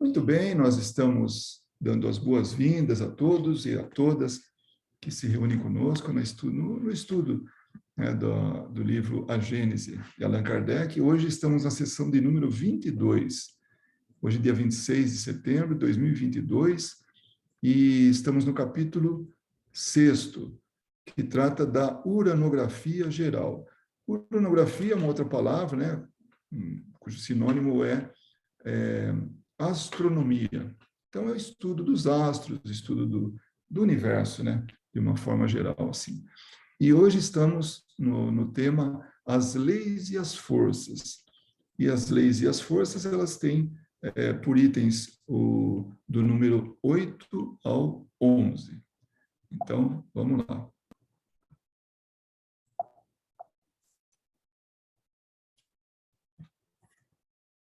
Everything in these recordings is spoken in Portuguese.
Muito bem, nós estamos dando as boas-vindas a todos e a todas que se reúnem conosco no estudo, né, do livro A Gênese, de Allan Kardec. Hoje estamos na sessão de número 22. Hoje, dia 26 de setembro de 2022, e estamos no capítulo 6º, que trata da uranografia geral. Uranografia é uma outra palavra, né, cujo sinônimo é astronomia. Então, é o estudo dos astros, o estudo do universo, né? De uma forma geral, assim. E hoje estamos no tema as leis e as forças. E as leis e as forças, elas têm por itens do número 8 ao 11. Então, vamos lá.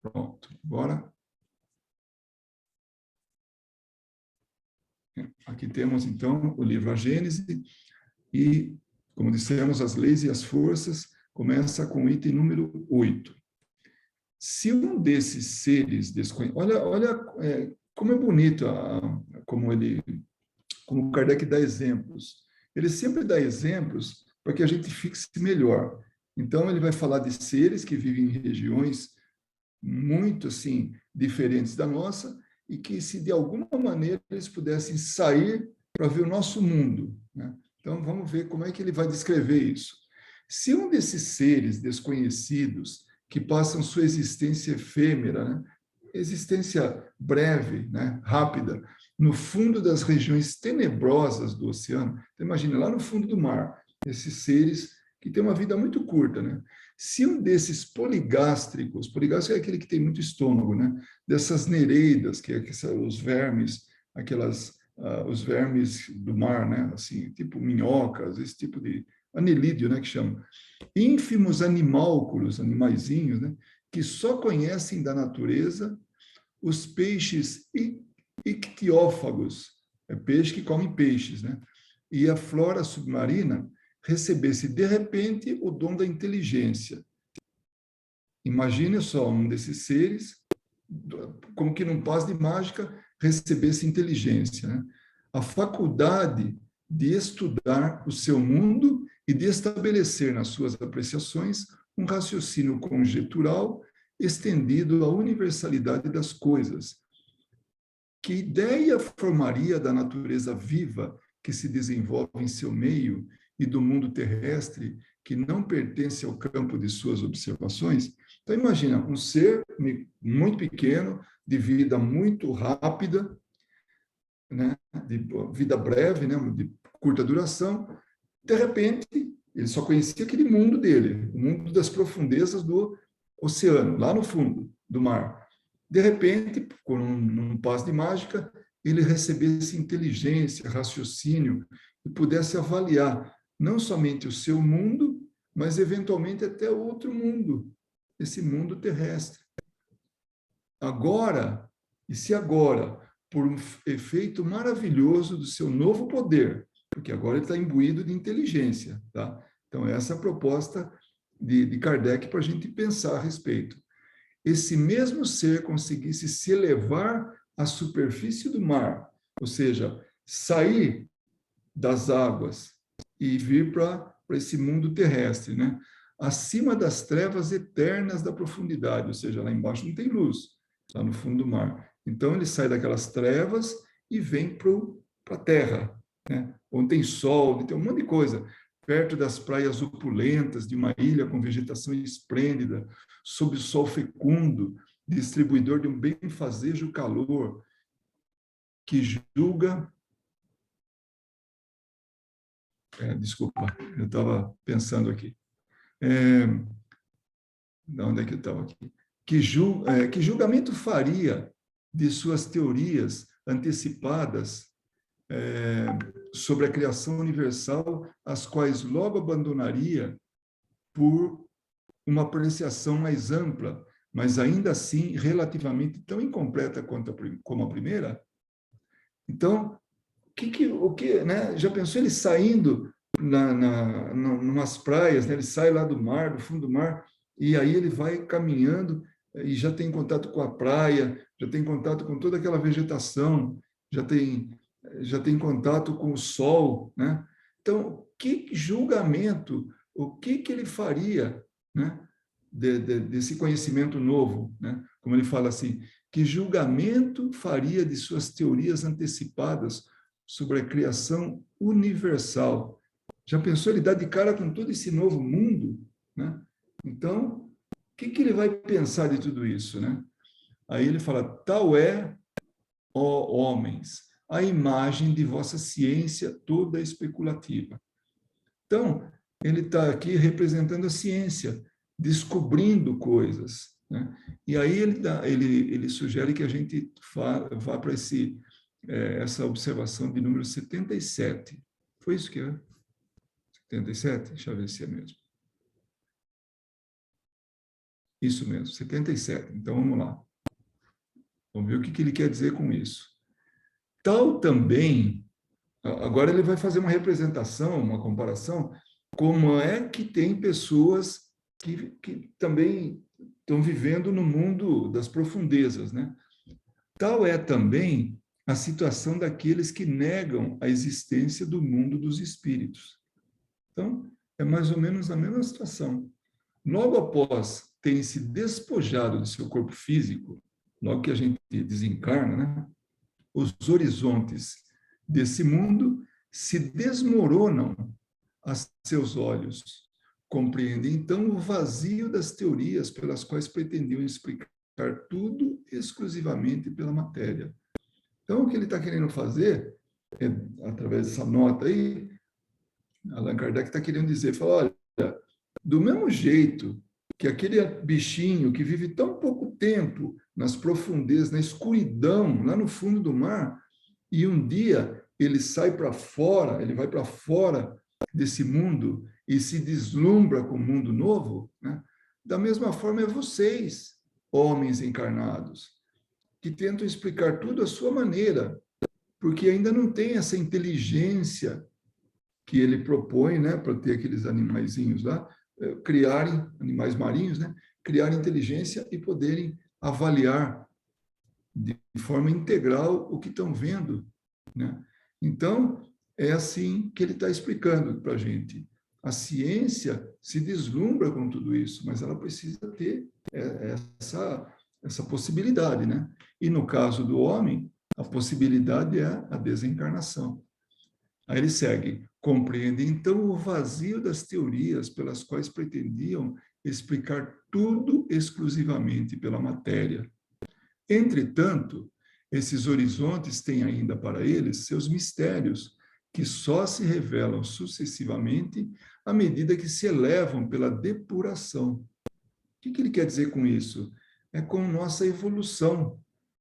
Pronto, bora. Aqui temos, então, o livro A Gênese, e, como dissemos, as leis e as forças começa com o item número 8. Se um desses seres desconhecidos... Olha como é bonito como Kardec dá exemplos. Ele sempre dá exemplos para que a gente fixe melhor. Então, ele vai falar de seres que vivem em regiões muito, assim, diferentes da nossa, e que, se de alguma maneira eles pudessem sair para ver o nosso mundo, né? Então, vamos ver como é que ele vai descrever isso. Se um desses seres desconhecidos, que passam sua existência efêmera, né? Existência breve, né? Rápida, no fundo das regiões tenebrosas do oceano, então, imagina, lá no fundo do mar, esses seres que têm uma vida muito curta, né? Se um desses poligástricos é aquele que tem muito estômago, né? Dessas nereidas, que é os vermes, os vermes do mar, né? Assim, tipo minhocas, esse tipo de anelídeo, né? Que chama. Ínfimos animálculos, animaizinhos, né? Que só conhecem da natureza os peixes ictiófagos, peixe que come peixes, né? E a flora submarina recebesse, de repente, o dom da inteligência. Imagine só um desses seres, como que num passe de mágica, recebesse inteligência, né? A faculdade de estudar o seu mundo e de estabelecer nas suas apreciações um raciocínio conjetural estendido à universalidade das coisas. Que ideia formaria da natureza viva que se desenvolve em seu meio e do mundo terrestre que não pertence ao campo de suas observações? Então, imagina, um ser muito pequeno, de vida muito rápida, né, de vida breve, né, de curta duração, de repente, ele só conhecia aquele mundo dele, o mundo das profundezas do oceano, lá no fundo do mar. De repente, com um passe de mágica, ele recebesse inteligência, raciocínio, e pudesse avaliar não somente o seu mundo, mas eventualmente até outro mundo, esse mundo terrestre. Agora, e se agora, por um efeito maravilhoso do seu novo poder, porque agora ele está imbuído de inteligência, tá? Então, essa é a proposta de Kardec para a gente pensar a respeito. Esse mesmo ser conseguisse se elevar à superfície do mar, ou seja, sair das águas e vir para esse mundo terrestre, né? Acima das trevas eternas da profundidade, ou seja, lá embaixo não tem luz, lá no fundo do mar. Então, ele sai daquelas trevas e vem para a terra, né? Onde tem sol, onde tem um monte de coisa, perto das praias opulentas de uma ilha com vegetação esplêndida, sob o sol fecundo, distribuidor de um benfazejo calor, que julga... desculpa, eu estava pensando aqui. De onde é que eu estava aqui? Que julgamento faria de suas teorias antecipadas sobre a criação universal, as quais logo abandonaria por uma apreciação mais ampla, mas ainda assim relativamente tão incompleta como a primeira? Então, né? Já pensou ele saindo numas praias, né? Ele sai lá do mar, do fundo do mar, e aí ele vai caminhando, e já tem contato com a praia, já tem contato com toda aquela vegetação, já tem contato com o sol, né? Então, que julgamento, o que ele faria, né? Desse conhecimento novo, né? Como ele fala assim, que julgamento faria de suas teorias antecipadas sobre a criação universal? Já pensou ele dar de cara com todo esse novo mundo, né? Então, o que ele vai pensar de tudo isso, né? Aí ele fala, tal é, ó homens, a imagem de vossa ciência toda especulativa. Então, ele está aqui representando a ciência, descobrindo coisas, né? E aí ele sugere que a gente vá para essa observação de número 77. Foi isso que é? 77? Deixa eu ver se é mesmo. Isso mesmo, 77. Então, vamos lá. Vamos ver o que ele quer dizer com isso. Tal também, agora ele vai fazer uma representação, uma comparação, como é que tem pessoas que também estão vivendo no mundo das profundezas, né? Tal é também a situação daqueles que negam a existência do mundo dos espíritos. Então, é mais ou menos a mesma situação. Logo após terem se despojado do seu corpo físico, logo que a gente desencarna, né? Os horizontes desse mundo se desmoronam a seus olhos. Compreendem, então, o vazio das teorias pelas quais pretendiam explicar tudo exclusivamente pela matéria. Então, o que ele está querendo fazer, através dessa nota aí, Allan Kardec está querendo dizer, fala, olha, do mesmo jeito que aquele bichinho que vive tão pouco tempo nas profundezas, na escuridão, lá no fundo do mar, e um dia ele sai para fora, ele vai para fora desse mundo e se deslumbra com o mundo novo, né? Da mesma forma é vocês, homens encarnados, que tentam explicar tudo à sua maneira, porque ainda não tem essa inteligência que ele propõe, né, para ter aqueles animaizinhos lá, criarem, animais marinhos, né, criarem inteligência e poderem avaliar de forma integral o que estão vendo, né? Então, é assim que ele está explicando para a gente. A ciência se deslumbra com tudo isso, mas ela precisa ter essa possibilidade, né? E no caso do homem, a possibilidade é a desencarnação. Aí ele segue, compreende então o vazio das teorias pelas quais pretendiam explicar tudo exclusivamente pela matéria. Entretanto, esses horizontes têm ainda para eles seus mistérios, que só se revelam sucessivamente à medida que se elevam pela depuração. O que ele quer dizer com isso? É com nossa evolução.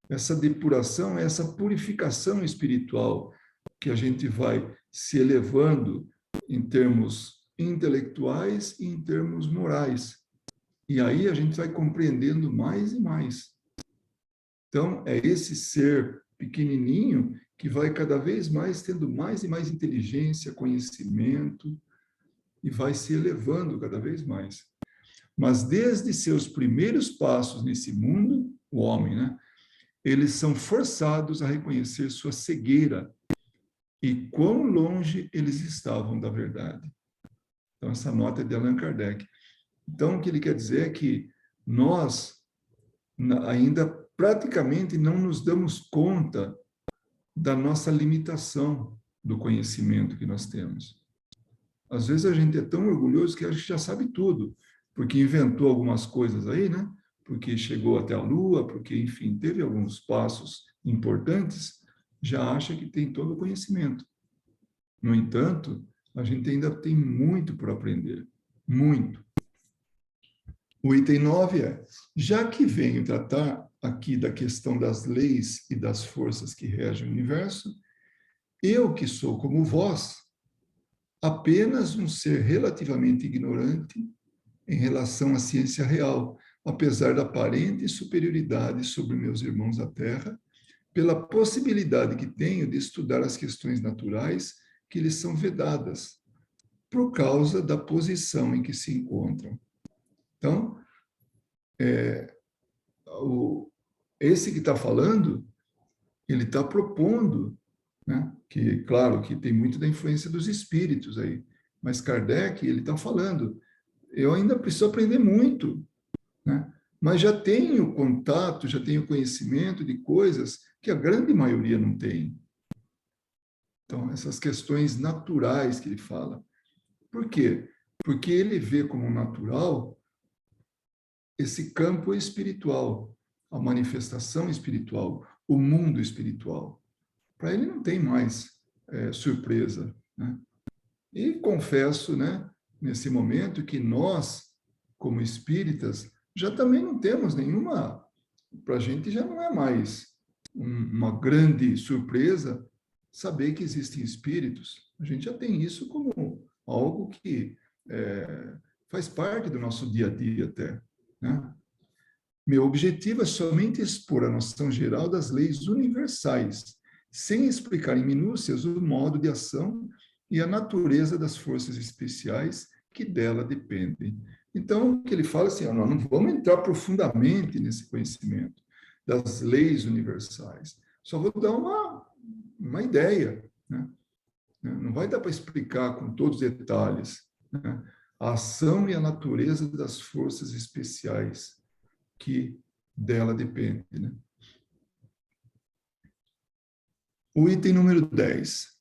Essa depuração, essa purificação espiritual, que a gente vai se elevando em termos intelectuais e em termos morais. E aí a gente vai compreendendo mais e mais. Então, é esse ser pequenininho que vai cada vez mais tendo mais e mais inteligência, conhecimento, e vai se elevando cada vez mais. Mas desde seus primeiros passos nesse mundo, o homem, né? Eles são forçados a reconhecer sua cegueira e quão longe eles estavam da verdade. Então, essa nota é de Allan Kardec. Então, o que ele quer dizer é que nós ainda praticamente não nos damos conta da nossa limitação do conhecimento que nós temos. Às vezes a gente é tão orgulhoso que acha que já sabe tudo, porque inventou algumas coisas aí, né? Porque chegou até a Lua, porque, enfim, teve alguns passos importantes, já acha que tem todo o conhecimento. No entanto, a gente ainda tem muito por aprender, muito. O item 9 é, já que venho tratar aqui da questão das leis e das forças que regem o universo, eu que sou como vós, apenas um ser relativamente ignorante em relação à ciência real, apesar da aparente superioridade sobre meus irmãos da Terra, pela possibilidade que tenho de estudar as questões naturais que lhes são vedadas, por causa da posição em que se encontram. Então, esse que está falando, ele está propondo, né? Que, claro, que tem muito da influência dos espíritos aí, mas Kardec, ele está falando, eu ainda preciso aprender muito, né? Mas já tenho contato, já tenho conhecimento de coisas que a grande maioria não tem. Então, essas questões naturais que ele fala. Por quê? Porque ele vê como natural esse campo espiritual, a manifestação espiritual, o mundo espiritual. Para ele não tem mais surpresa, né? E confesso, né, nesse momento, que nós, como espíritas, já também não temos nenhuma, para a gente já não é mais uma grande surpresa saber que existem espíritos. A gente já tem isso como algo que faz parte do nosso dia a dia até, né? Meu objetivo é somente expor a noção geral das leis universais, sem explicar em minúcias o modo de ação e a natureza das forças especiais que dela dependem. Então, o que ele fala assim, nós não vamos entrar profundamente nesse conhecimento das leis universais, só vou dar uma ideia, né? Não vai dar para explicar com todos os detalhes, né? A ação e a natureza das forças especiais que dela depende, né? O item número 10.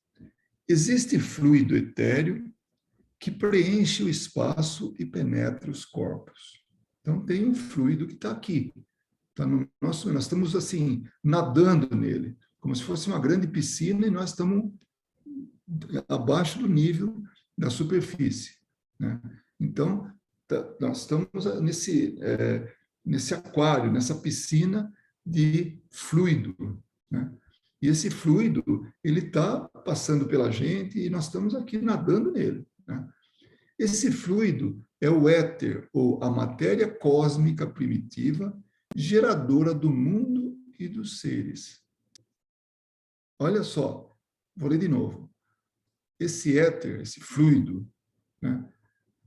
Existe fluido etéreo que preenche o espaço e penetra os corpos. Então, tem um fluido que está aqui. Tá no nosso, nós estamos, assim, nadando nele, como se fosse uma grande piscina e nós estamos abaixo do nível da superfície, né? Então, nós estamos nesse aquário, nessa piscina de fluido, né? E esse fluido, ele está passando pela gente e nós estamos aqui nadando nele, né? Esse fluido é o éter, ou a matéria cósmica primitiva, geradora do mundo e dos seres. Olha só, vou ler de novo. Esse éter, esse fluido, né,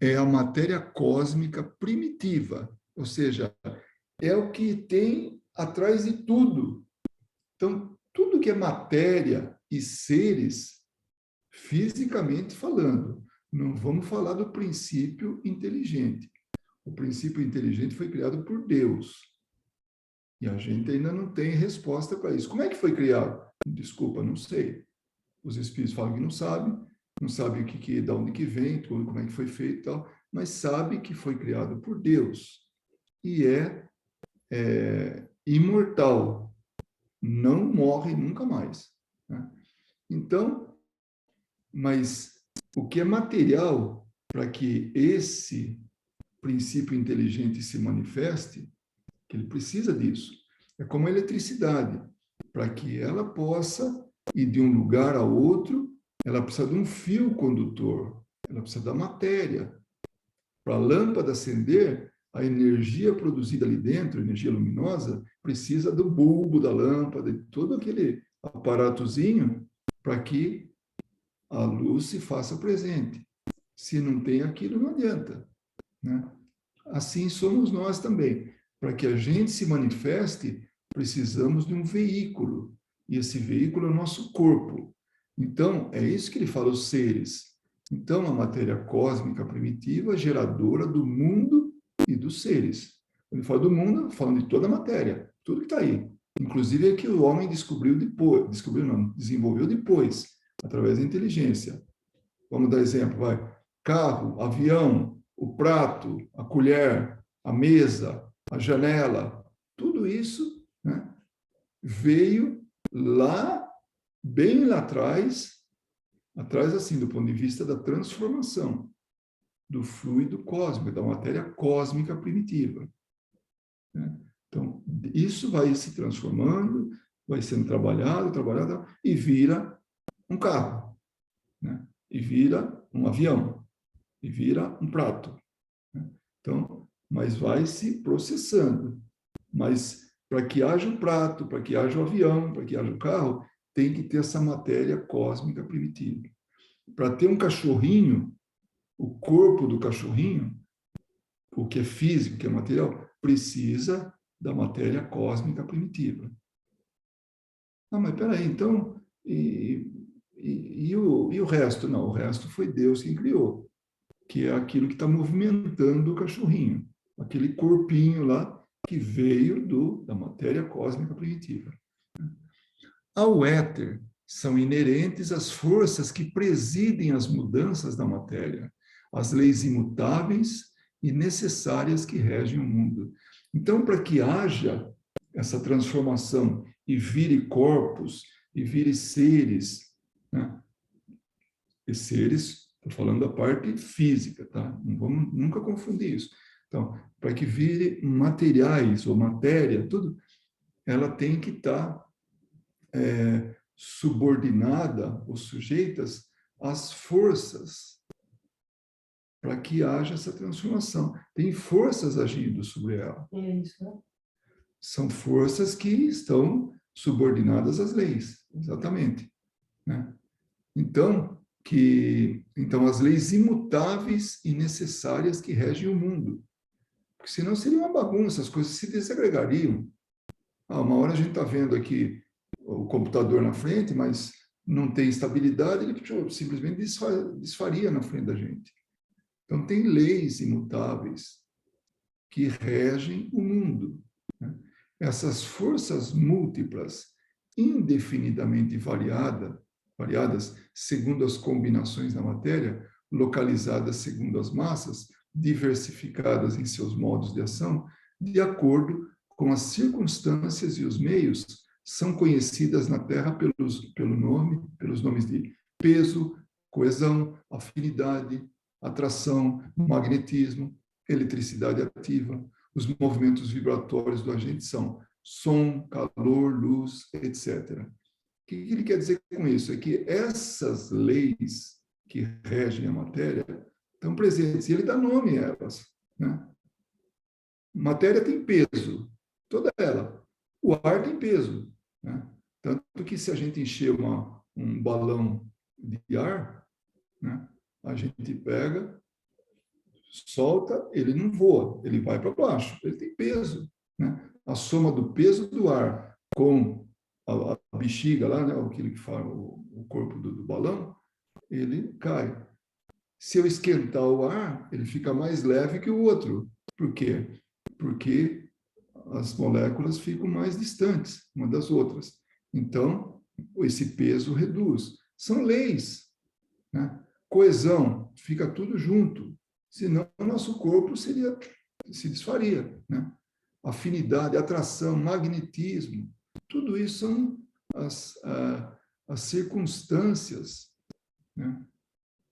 é a matéria cósmica primitiva, ou seja, é o que tem atrás de tudo. Então, tudo que é matéria e seres, fisicamente falando, não vamos falar do princípio inteligente. O princípio inteligente foi criado por Deus. E a gente ainda não tem resposta para isso. Como é que foi criado? Desculpa, não sei. Os espíritos falam que não sabem de onde que vem, como é que foi feito e tal, mas sabe que foi criado por Deus e é imortal, não morre nunca mais, né? Então, mas o que é material para que esse princípio inteligente se manifeste, que ele precisa disso, é como a eletricidade, para que ela possa ir de um lugar a outro, ela precisa de um fio condutor, ela precisa da matéria. Para a lâmpada acender, a energia produzida ali dentro, a energia luminosa, precisa do bulbo da lâmpada, de todo aquele aparatozinho para que a luz se faça presente. Se não tem aquilo, não adianta, né? Assim somos nós também. Para que a gente se manifeste, precisamos de um veículo. E esse veículo é o nosso corpo. Então, é isso que ele fala, os seres. Então, a matéria cósmica primitiva, geradora do mundo e dos seres. Quando ele fala do mundo, falando de toda a matéria, tudo que está aí. Inclusive é que o homem descobriu depois, desenvolveu depois, através da inteligência. Vamos dar exemplo, vai. Carro, avião, o prato, a colher, a mesa, a janela, tudo isso, né, veio lá, bem lá atrás assim, do ponto de vista da transformação do fluido cósmico, da matéria cósmica primitiva, né? Então, isso vai se transformando, vai sendo trabalhado, e vira um carro, né? E vira um avião, e vira um prato, né? Então, mas vai se processando. Mas para que haja um prato, para que haja um avião, para que haja um carro, tem que ter essa matéria cósmica primitiva. Para ter um cachorrinho, o corpo do cachorrinho, o que é físico, o que é material, precisa da matéria cósmica primitiva. Ah, mas peraí, então, e o resto? Não, o resto foi Deus quem criou, que é aquilo que está movimentando o cachorrinho, aquele corpinho lá que veio da matéria cósmica primitiva. Ao éter são inerentes as forças que presidem as mudanças da matéria, as leis imutáveis e necessárias que regem o mundo. Então, para que haja essa transformação e vire corpos, e vire seres, né? E seres, estou falando da parte física, tá? Não vamos nunca confundir isso. Então, para que vire materiais ou matéria, tudo, ela tem que estar subordinada ou sujeitas às forças para que haja essa transformação. Tem forças agindo sobre ela. É isso, né? São forças que estão subordinadas às leis, exatamente, né? Então as leis imutáveis e necessárias que regem o mundo. Porque senão seria uma bagunça, as coisas se desagregariam. Uma hora a gente está vendo aqui o computador na frente, mas não tem estabilidade, ele simplesmente desfaria na frente da gente. Então, tem leis imutáveis que regem o mundo, né? Essas forças múltiplas, indefinidamente variadas segundo as combinações da matéria, localizadas segundo as massas, diversificadas em seus modos de ação, de acordo com as circunstâncias e os meios, são conhecidas na Terra pelos nomes de peso, coesão, afinidade, atração, magnetismo, eletricidade ativa. Os movimentos vibratórios do agente são som, calor, luz, etc. O que ele quer dizer com isso? É que essas leis que regem a matéria estão presentes, e ele dá nome a elas, né? Matéria tem peso, toda ela. O ar tem peso, né? Tanto que se a gente encher um balão de ar, né, a gente pega, solta, ele não voa, ele vai para baixo, ele tem peso, né? A soma do peso do ar com a bexiga lá, né, aquilo que faz o corpo do balão, ele cai. Se eu esquentar o ar, ele fica mais leve que o outro. Por quê? Porque as moléculas ficam mais distantes uma das outras. Então, esse peso reduz. São leis, né? Coesão, fica tudo junto. Senão, o nosso corpo se desfaria, né? Afinidade, atração, magnetismo, tudo isso são as circunstâncias, né,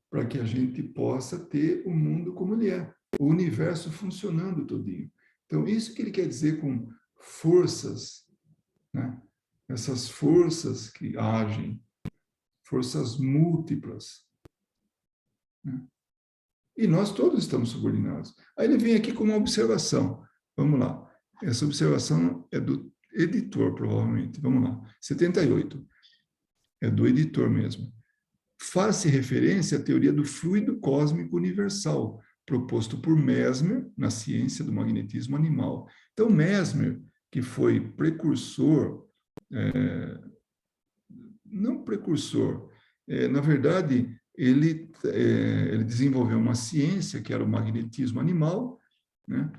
para que a gente possa ter o mundo como ele é, o universo funcionando todinho. Então, isso que ele quer dizer com forças, né? Essas forças que agem, forças múltiplas, né? E nós todos estamos subordinados. Aí ele vem aqui com uma observação. Vamos lá. Essa observação é do editor, provavelmente. Vamos lá. 78. É do editor mesmo. Faz-se referência à teoria do fluido cósmico universal, proposto por Mesmer na ciência do magnetismo animal. Então, Mesmer, que foi precursor, não precursor, na verdade, ele desenvolveu uma ciência que era o magnetismo animal, né?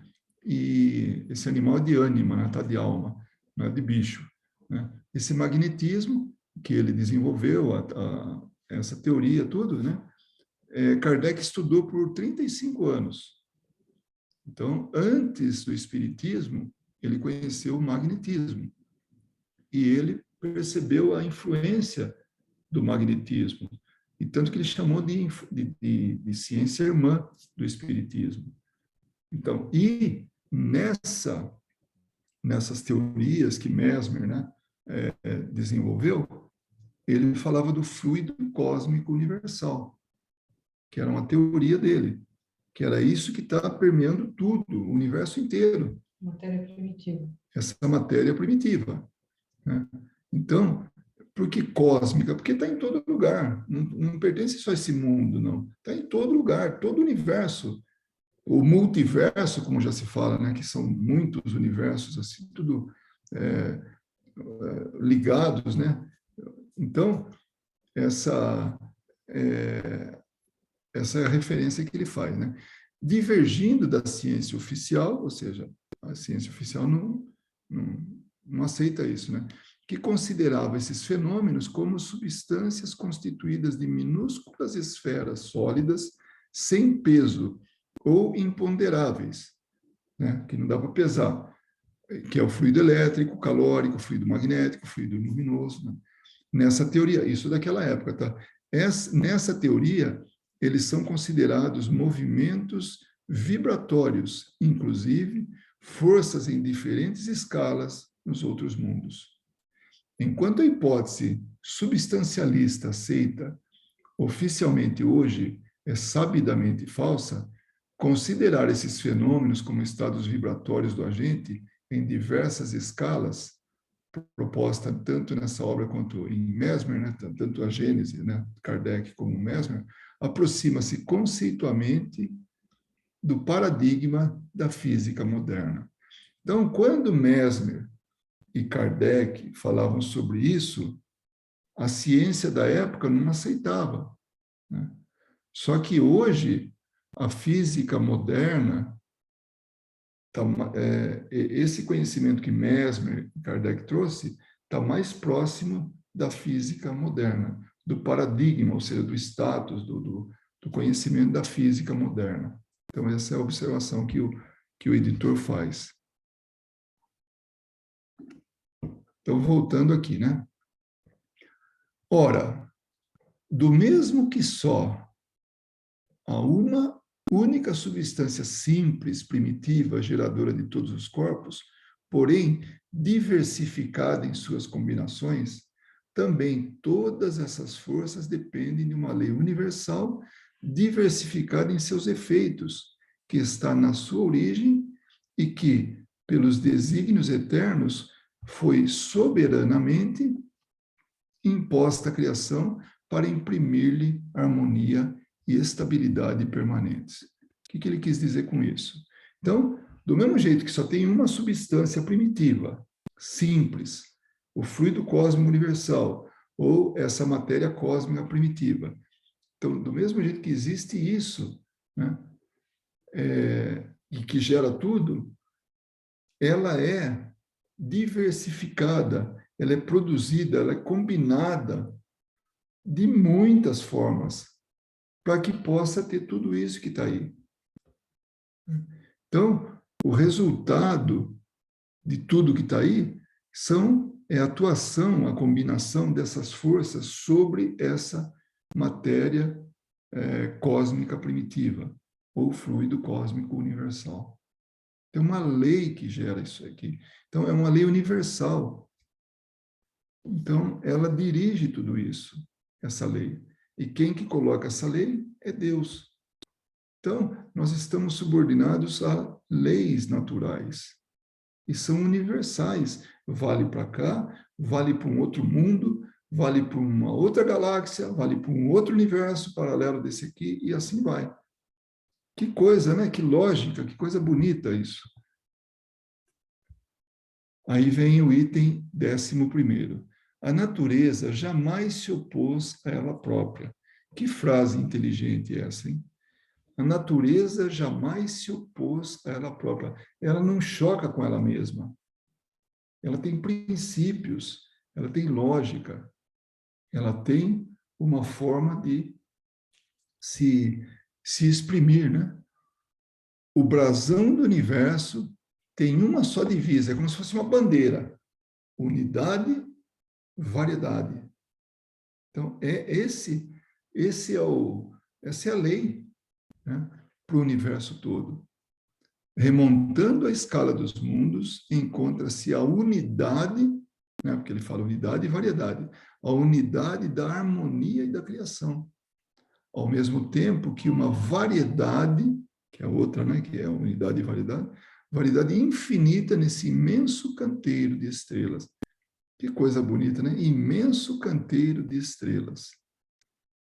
E esse animal é de ânima, né? Tá de alma, não é de bicho, né? Esse magnetismo que ele desenvolveu, essa teoria, tudo, né? Kardec estudou por 35 anos. Então, antes do espiritismo, ele conheceu o magnetismo. E ele percebeu a influência do magnetismo. E tanto que ele chamou de ciência irmã do espiritismo. Então, e nessas teorias que Mesmer, né, desenvolveu, ele falava do fluido cósmico universal, que era uma teoria dele, que era isso que está permeando tudo, o universo inteiro. Matéria primitiva. Essa matéria primitiva, né? Então, por que cósmica? Porque está em todo lugar, não pertence só a esse mundo, não. Está em todo lugar, todo o universo o multiverso, como já se fala, né, que são muitos universos, assim, tudo ligados, né? Então, essa essa é a referência que ele faz, né? Divergindo da ciência oficial, ou seja, a ciência oficial não aceita isso, né? Que considerava esses fenômenos como substâncias constituídas de minúsculas esferas sólidas, sem peso ou imponderáveis, né? Que não dá para pesar, que é o fluido elétrico, calórico, fluido magnético, fluido luminoso, né? Nessa teoria, isso daquela época, tá? Nessa teoria, eles são considerados movimentos vibratórios, inclusive forças em diferentes escalas nos outros mundos. Enquanto a hipótese substancialista aceita oficialmente hoje é sabidamente falsa, considerar esses fenômenos como estados vibratórios do agente em diversas escalas, proposta tanto nessa obra quanto em Mesmer, né, tanto a Gênese, né, Kardec como Mesmer, aproxima-se conceitualmente do paradigma da física moderna. Então, quando Mesmer e Kardec falavam sobre isso, a ciência da época não aceitava, né? Só que hoje, a física moderna, esse conhecimento que Mesmer e Kardec trouxe, está mais próximo da física moderna, do paradigma, ou seja, do status, do conhecimento da física moderna. Então, essa é a observação que o editor faz. Então, voltando aqui, né? Ora, do mesmo que só há uma única substância simples, primitiva, geradora de todos os corpos, porém diversificada em suas combinações, também todas essas forças dependem de uma lei universal diversificada em seus efeitos, que está na sua origem e que, pelos desígnios eternos, foi soberanamente imposta à criação para imprimir-lhe harmonia e estabilidade permanentes. O que ele quis dizer com isso? Então, do mesmo jeito que só tem uma substância primitiva, simples, o fluido cósmico universal, ou essa matéria cósmica primitiva. Então, do mesmo jeito que existe isso, né, e que gera tudo, ela é diversificada, ela é produzida, ela é combinada de muitas formas, para que possa ter tudo isso que está aí. Então, o resultado de tudo que está aí é a atuação, a combinação dessas forças sobre essa matéria cósmica primitiva, ou fluido cósmico universal. Tem uma lei que gera isso aqui. Então, é uma lei universal. Então, ela dirige tudo isso, essa lei. E quem que coloca essa lei é Deus. Então, nós estamos subordinados a leis naturais. E são universais. Vale para cá, vale para um outro mundo, vale para uma outra galáxia, vale para um outro universo paralelo desse aqui, e assim vai. Que coisa, né? Que lógica, que coisa bonita isso. Aí vem o item 11º. A natureza jamais se opôs a ela própria. Que frase inteligente é essa, hein? A natureza jamais se opôs a ela própria. Ela não choca com ela mesma. Ela tem princípios, ela tem lógica, ela tem uma forma de se exprimir, né? O brasão do universo tem uma só divisa, é como se fosse uma bandeira. Unidade, variedade. Então, essa é a lei, né, para o universo todo. Remontando a escala dos mundos, encontra-se a unidade, né, porque ele fala unidade e variedade, a unidade da harmonia e da criação. Ao mesmo tempo que uma variedade, que é outra, né, que é a unidade e variedade infinita nesse imenso canteiro de estrelas. Que coisa bonita, né? Imenso canteiro de estrelas.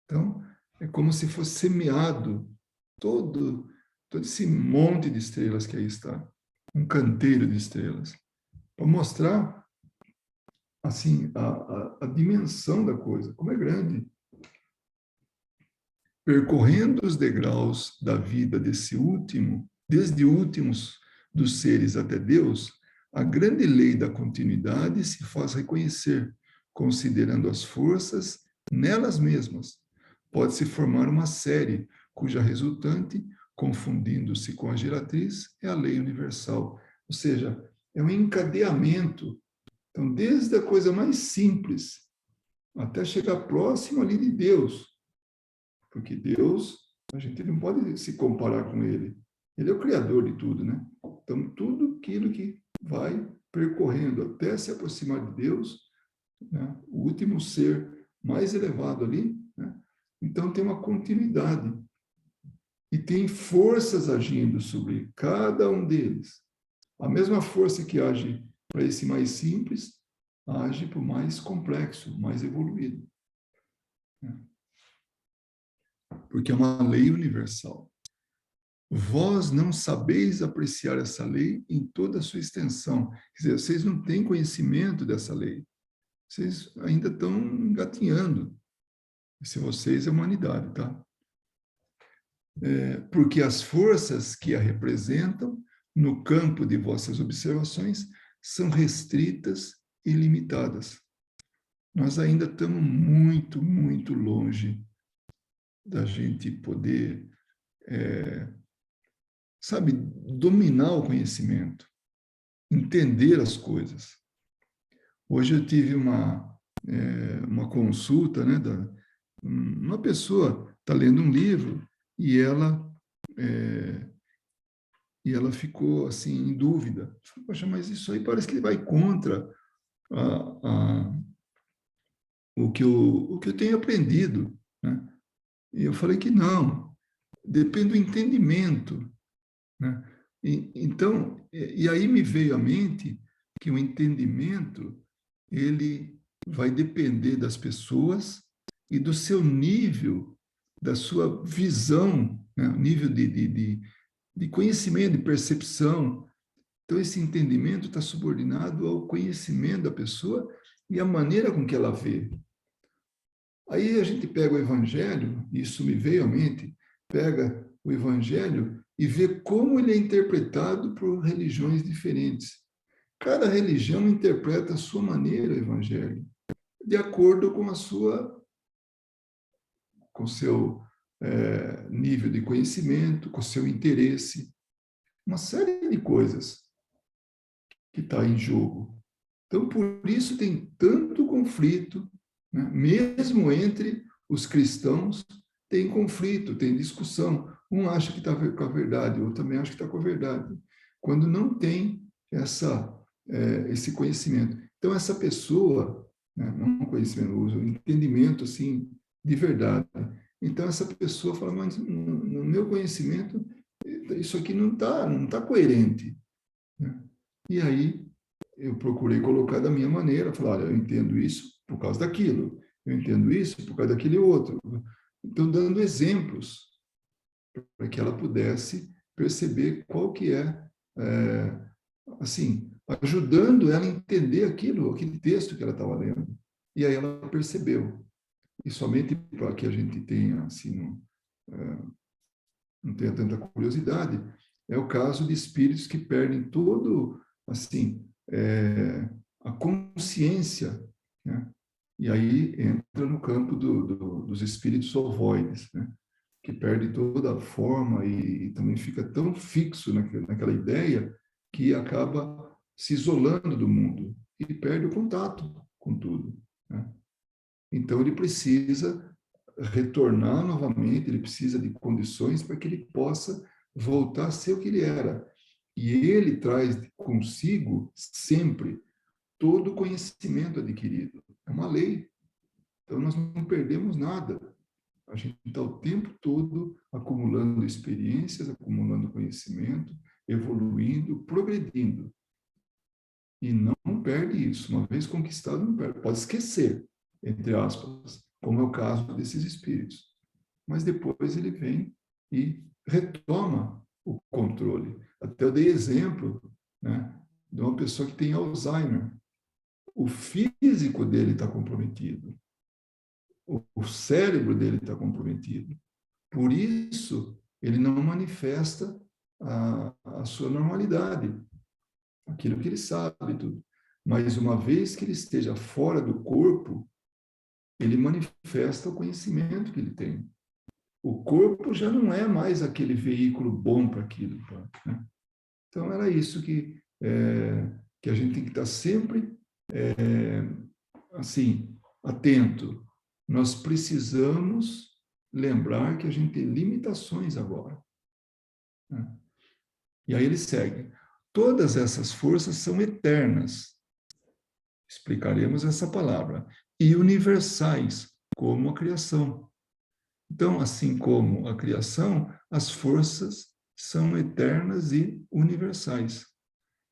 Então, é como se fosse semeado todo todo esse monte de estrelas que aí está, um canteiro de estrelas, para mostrar assim a dimensão da coisa, como é grande. Percorrendo os degraus da vida desse último, desde últimos dos seres até Deus, a grande lei da continuidade se faz reconhecer, considerando as forças nelas mesmas. Pode-se formar uma série cuja resultante, confundindo-se com a geratriz, é a lei universal. Ou seja, é um encadeamento. Então, desde a coisa mais simples até chegar próximo ali de Deus, porque Deus, a gente não pode se comparar com Ele. Ele é o Criador de tudo, né? Então, tudo aquilo que vai percorrendo até se aproximar de Deus, né? O último ser mais elevado ali, né? Então, tem uma continuidade. E tem forças agindo sobre cada um deles. A mesma força que age para esse mais simples, age para o mais complexo, mais evoluído. Porque é uma lei universal. Vós não sabeis apreciar essa lei em toda a sua extensão. Quer dizer, vocês não têm conhecimento dessa lei. Vocês ainda estão engatinhando. Se vocês é a humanidade, tá? Porque as forças que a representam no campo de vossas observações são restritas e limitadas. Nós ainda estamos muito, muito longe da gente poder, sabe, dominar o conhecimento, entender as coisas. Hoje eu tive uma consulta, né, uma pessoa está lendo um livro e ela ficou assim em dúvida. Falei, poxa, mas isso aí parece que vai contra o que eu tenho aprendido, né? E eu falei que não, depende do entendimento, né? Então, aí me veio à mente que o entendimento ele vai depender das pessoas e do seu nível, da sua visão, né? Nível de conhecimento, de percepção. Então, esse entendimento está subordinado ao conhecimento da pessoa e à maneira com que ela vê. Aí a gente pega o Evangelho, e isso me veio à mente, pega o Evangelho e vê como ele é interpretado por religiões diferentes. Cada religião interpreta a sua maneira o Evangelho, de acordo com com o seu nível de conhecimento, com o seu interesse, uma série de coisas que está em jogo. Então, por isso tem tanto conflito, né? Mesmo entre os cristãos, tem conflito, tem discussão. Um acha que está com a verdade, outro também acha que está com a verdade, quando não tem esse conhecimento. Então, essa pessoa, né, não conhecimento, o entendimento assim, de verdade. Então, essa pessoa fala, mas no meu conhecimento, isso aqui não tá coerente, né? E aí, eu procurei colocar da minha maneira, falar, olha, eu entendo isso por causa daquilo, eu entendo isso por causa daquele outro. Então, dando exemplos para que ela pudesse perceber qual que assim, ajudando ela a entender aquele texto que ela estava lendo. E aí ela percebeu. E somente para que a gente tenha, assim, não tenha tanta curiosidade, é o caso de espíritos que perdem todo, assim, a consciência, né? E aí entra no campo dos espíritos ovoides, né? Que perde toda a forma e também fica tão fixo naquela ideia que acaba se isolando do mundo e perde o contato com tudo, né? Então ele precisa retornar novamente, ele precisa de condições para que ele possa voltar a ser o que ele era. E ele traz consigo sempre todo o conhecimento adquirido. É uma lei. Então, nós não perdemos nada. A gente está o tempo todo acumulando experiências, acumulando conhecimento, evoluindo, progredindo. E não perde isso. Uma vez conquistado, não perde. Pode esquecer, entre aspas, como é o caso desses espíritos. Mas depois ele vem e retoma o controle. Até eu dei exemplo, né, de uma pessoa que tem Alzheimer. O físico dele está comprometido, o cérebro dele está comprometido. Por isso, ele não manifesta a sua normalidade, aquilo que ele sabe, tudo. Mas uma vez que ele esteja fora do corpo, ele manifesta o conhecimento que ele tem. O corpo já não é mais aquele veículo bom para aquilo. Né? Então, era isso que a gente tem que estar sempre assim, atento. Nós precisamos lembrar que a gente tem limitações agora. Né? E aí ele segue. Todas essas forças são eternas. Explicaremos essa palavra. E universais, como a criação. Então, assim como a criação, as forças são eternas e universais.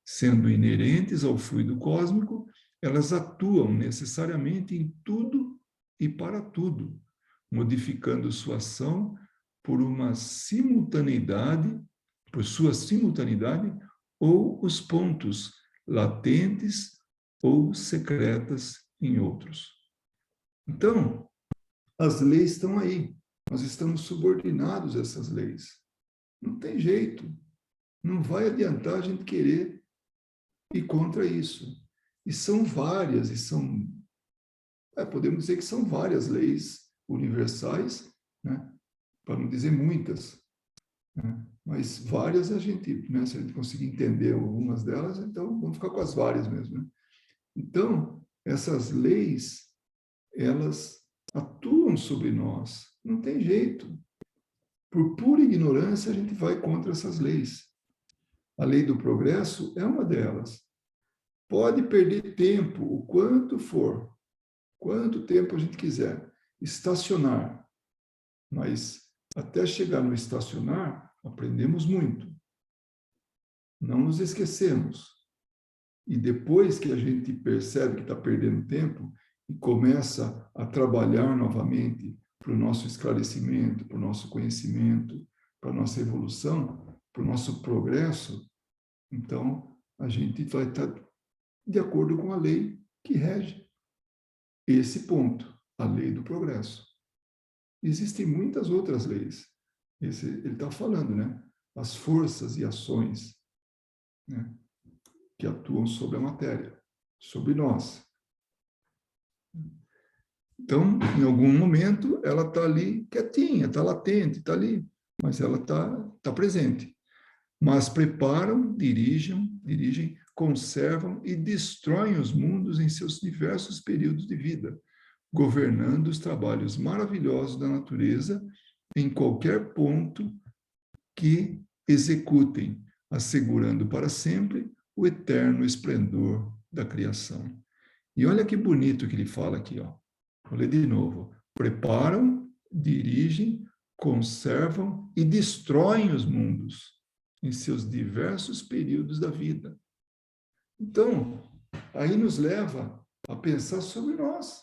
Sendo inerentes ao fluido cósmico, elas atuam necessariamente em tudo e para tudo, modificando sua ação por uma simultaneidade, por sua simultaneidade, ou os pontos latentes ou secretas em outros. Então, as leis estão aí. Nós estamos subordinados a essas leis. Não tem jeito. Não vai adiantar a gente querer ir contra isso. E são várias, podemos dizer que são várias leis universais, né? Para não dizer muitas. Né? Mas várias a gente, né? Se a gente conseguir entender algumas delas, então vamos ficar com as várias mesmo. Né? Então, essas leis, elas atuam sobre nós. Não tem jeito. Por pura ignorância, a gente vai contra essas leis. A lei do progresso é uma delas. Pode perder tempo, o quanto for, quanto tempo a gente quiser, estacionar. Mas até chegar no estacionar, aprendemos muito. Não nos esquecemos. E depois que a gente percebe que está perdendo tempo e começa a trabalhar novamente para o nosso esclarecimento, para o nosso conhecimento, para a nossa evolução, para o nosso progresso, então a gente vai estar de acordo com a lei que rege esse ponto, a lei do progresso. Existem muitas outras leis. Ele está falando, né? As forças e ações, né? Que atuam sobre a matéria, sobre nós. Então, em algum momento, ela está ali quietinha, está latente, está ali, mas ela está presente. Mas preparam, dirigem, conservam e destroem os mundos em seus diversos períodos de vida, governando os trabalhos maravilhosos da natureza em qualquer ponto que executem, assegurando para sempre o eterno esplendor da criação. E olha que bonito que ele fala aqui, ó. Vou ler de novo. Preparam, dirigem, conservam e destroem os mundos em seus diversos períodos da vida. Então, aí nos leva a pensar sobre nós.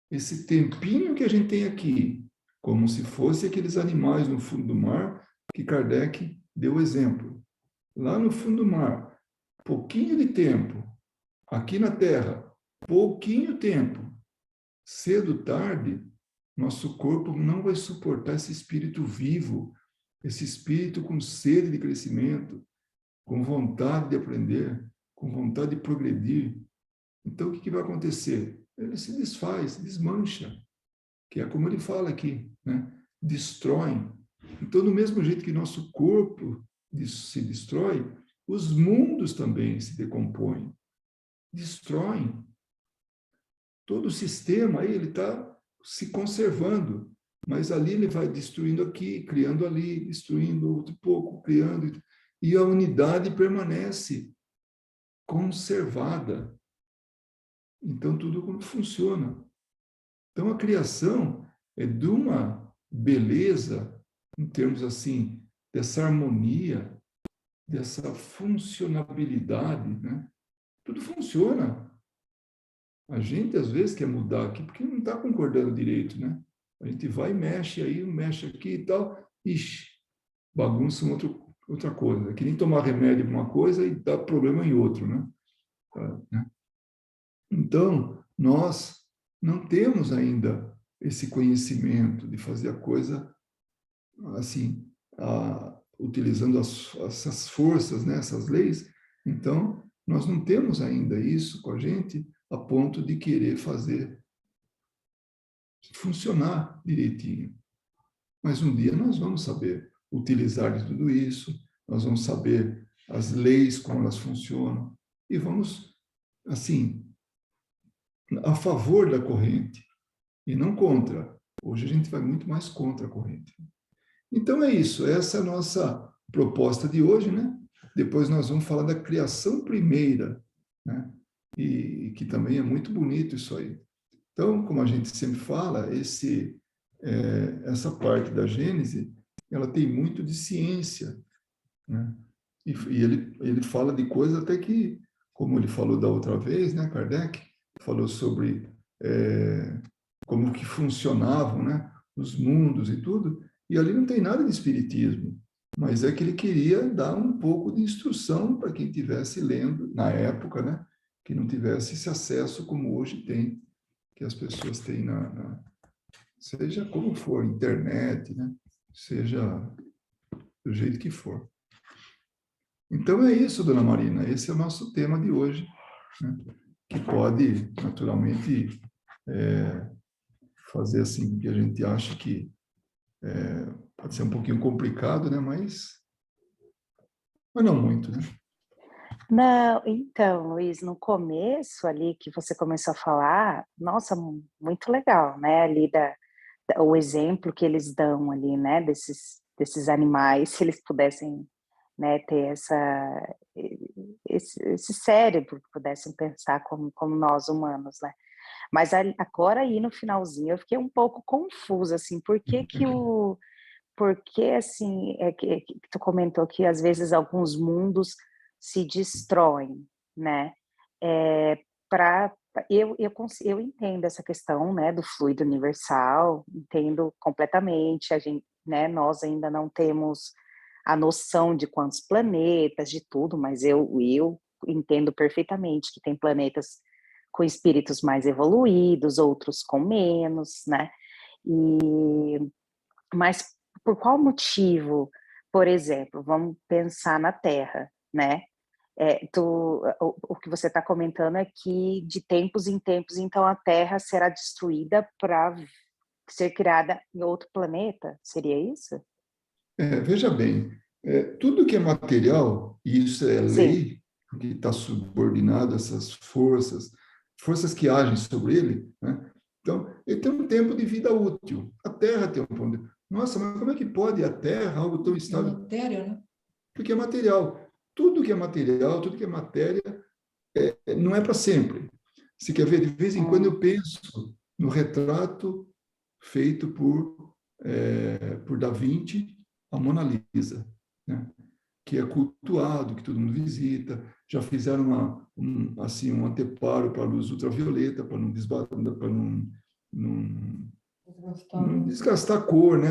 Esse tempinho que a gente tem aqui, como se fosse aqueles animais no fundo do mar que Kardec deu exemplo. Lá no fundo do mar, pouquinho de tempo. Aqui na Terra, pouquinho tempo. Cedo ou tarde, nosso corpo não vai suportar esse espírito vivo, esse espírito com sede de crescimento, com vontade de aprender, com vontade de progredir. Então, o que vai acontecer? Ele se desfaz, desmancha, que é como ele fala aqui, né? Destrói. Então, do mesmo jeito que nosso corpo se destrói, os mundos também se decompõem, destroem. Todo o sistema aí, ele está se conservando, mas ali ele vai destruindo aqui, criando ali, destruindo outro pouco, criando, e a unidade permanece conservada. Então, tudo como funciona. Então, a criação é de uma beleza, em termos assim, dessa harmonia, dessa funcionabilidade, né? Tudo funciona. A gente, às vezes, quer mudar aqui porque não está concordando direito, né? A gente vai e mexe aí, mexe aqui e tal. Ixi, bagunçam outra coisa. É que nem tomar remédio para uma coisa e dar problema em outro, né? Né? Então, nós não temos ainda esse conhecimento de fazer a coisa assim, utilizando essas forças, né, essas leis. Então, nós não temos ainda isso com a gente a ponto de querer fazer funcionar direitinho. Mas um dia nós vamos saber utilizar de tudo isso, nós vamos saber as leis, como elas funcionam, e vamos, assim, a favor da corrente e não contra. Hoje a gente vai muito mais contra a corrente. Então é isso, essa é a nossa proposta de hoje, né? Depois nós vamos falar da criação primeira, né? E que também é muito bonito isso aí. Então, como a gente sempre fala, essa parte da Gênese, ela tem muito de ciência, né? E ele fala de coisas até que, como ele falou da outra vez, né, Kardec, falou sobre como que funcionavam, né, os mundos e tudo, e ali não tem nada de espiritismo, mas é que ele queria dar um pouco de instrução para quem estivesse lendo, na época, né, que não tivesse esse acesso como hoje tem, que as pessoas têm seja como for, internet, né, seja do jeito que for. Então é isso, dona Marina, esse é o nosso tema de hoje, né, que pode, naturalmente, fazer assim que a gente acha que pode ser um pouquinho complicado, né? Mas não muito, né? Não, então, Luiz, no começo ali que você começou a falar, nossa, muito legal, né? Ali o exemplo que eles dão ali, né? Desses animais, se eles pudessem, né, ter esse cérebro, que pudessem pensar como nós humanos, né? Mas agora aí no finalzinho eu fiquei um pouco confusa, assim, porque assim, que tu comentou que às vezes alguns mundos se destroem, né? Para eu entendo essa questão, né, do fluido universal, entendo completamente. A gente, né, nós ainda não temos a noção de quantos planetas, de tudo, mas eu entendo perfeitamente que tem planetas com espíritos mais evoluídos, outros com menos, né? E mas por qual motivo, por exemplo, vamos pensar na Terra, né? O que você está comentando é que de tempos em tempos, então a Terra será destruída para ser criada em outro planeta, seria isso? Veja bem, tudo que é material, e isso é Sim. lei, que está subordinado a essas forças que agem sobre ele, né? Então, ele tem um tempo de vida útil. A Terra tem um ponto de... Nossa, mas como é que pode a Terra, algo tão estável? É matéria, né? Porque é material. Tudo que é material, tudo que é matéria, não é para sempre. Se quer ver, de vez em quando eu penso no retrato feito por Da Vinci, a Mona Lisa, né? Que é cultuado, que todo mundo visita. Já fizeram assim, um anteparo para a luz ultravioleta, para não desgastar a cor, né?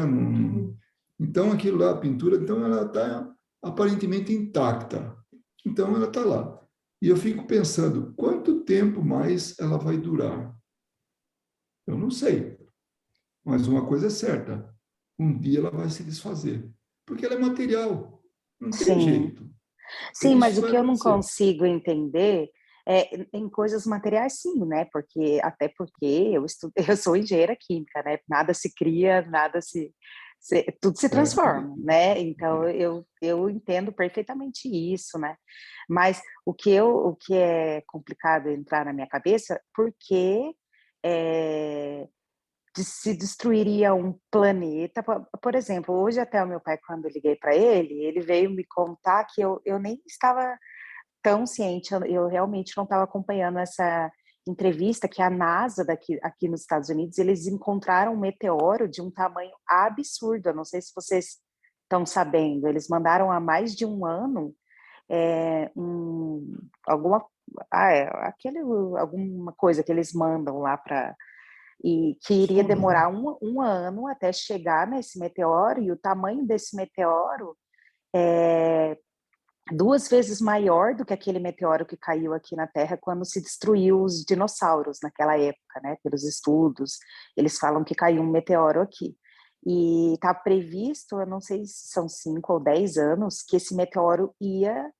Então, aquilo lá, a pintura, então ela está aparentemente intacta. Então, ela está lá. E eu fico pensando, quanto tempo mais ela vai durar? Eu não sei. Mas uma coisa é certa, um dia ela vai se desfazer, porque ela é material, não tem Sim. jeito. Sim, mas Isso o vai que eu não acontecer. consigo entender em coisas materiais, sim, né? Até porque eu sou engenheira química, né? Nada se cria, tudo se transforma, né? Então eu entendo perfeitamente isso, né? Mas o que é complicado entrar na minha cabeça, porque é, se destruiria um planeta. Por exemplo, hoje até o meu pai, quando eu liguei para ele veio me contar que eu nem estava tão ciente, eu realmente não estava acompanhando essa entrevista que a NASA aqui nos Estados Unidos, eles encontraram um meteoro de um tamanho absurdo. Eu não sei se vocês estão sabendo, eles mandaram há mais de um ano alguma coisa que eles mandam lá para e que iria demorar um ano até chegar nesse meteoro, e o tamanho desse meteoro é 2 vezes maior do que aquele meteoro que caiu aqui na Terra quando se destruiu os dinossauros naquela época, né? Pelos estudos, eles falam que caiu um meteoro aqui. E está previsto, eu não sei se são 5 ou 10 anos, que esse meteoro ia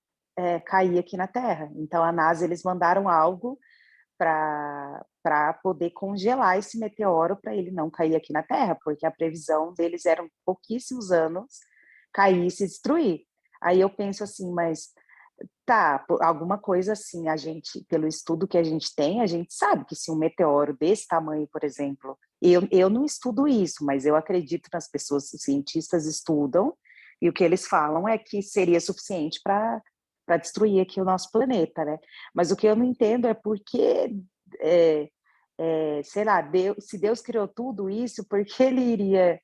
cair aqui na Terra. Então, a NASA, eles mandaram algo para poder congelar esse meteoro para ele não cair aqui na Terra, porque a previsão deles eram pouquíssimos anos cair e se destruir. Aí eu penso assim, mas tá, alguma coisa assim, a gente, pelo estudo que a gente tem, a gente sabe que se um meteoro desse tamanho, por exemplo, eu não estudo isso, mas eu acredito nas pessoas, os cientistas estudam, e o que eles falam é que seria suficiente para destruir aqui o nosso planeta, né? Mas o que eu não entendo é por que, sei lá, se Deus criou tudo isso, por que ele iria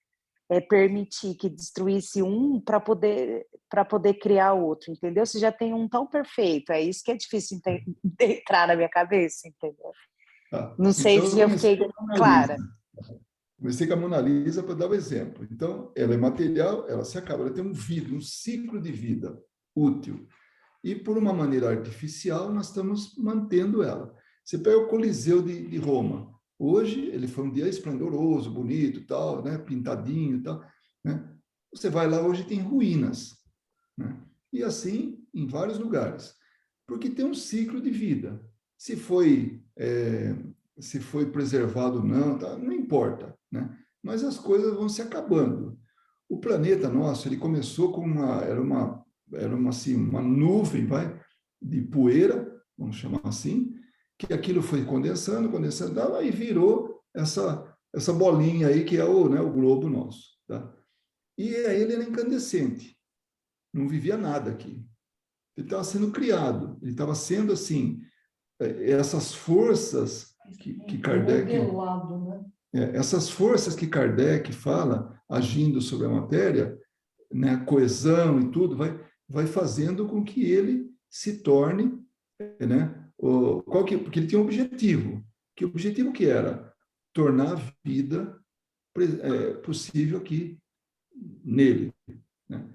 permitir que destruísse um para poder criar outro, entendeu? Se já tem um tão perfeito, é isso que é difícil entrar na minha cabeça, entendeu? Não sei Então, eu se eu comecei fiquei com a Mona clara. Lisa. Comecei com a Mona Lisa para dar o exemplo. Então, ela é material, ela se acaba, ela tem um ciclo de vida útil. E, por uma maneira artificial, nós estamos mantendo ela. Você pega o Coliseu de Roma. Hoje, ele foi um dia esplendoroso, bonito, tal, né? Pintadinho, tal, né? Você vai lá, hoje tem ruínas, né? E assim, em vários lugares. Porque tem um ciclo de vida. Se foi preservado ou não, tá? Não importa, né? Mas as coisas vão se acabando. O planeta nosso, ele começou com uma nuvem, vai, de poeira, vamos chamar assim, que aquilo foi condensando, condensando, e virou essa bolinha aí que é o globo nosso, tá? E aí ele era incandescente, não vivia nada aqui. Ele estava sendo criado, ele estava sendo assim, essas forças que Kardec, essas forças que Kardec fala agindo sobre a matéria, né, coesão e tudo, vai fazendo com que ele se torne, né, porque ele tinha um objetivo. Que objetivo que era? Tornar a vida possível aqui nele, né?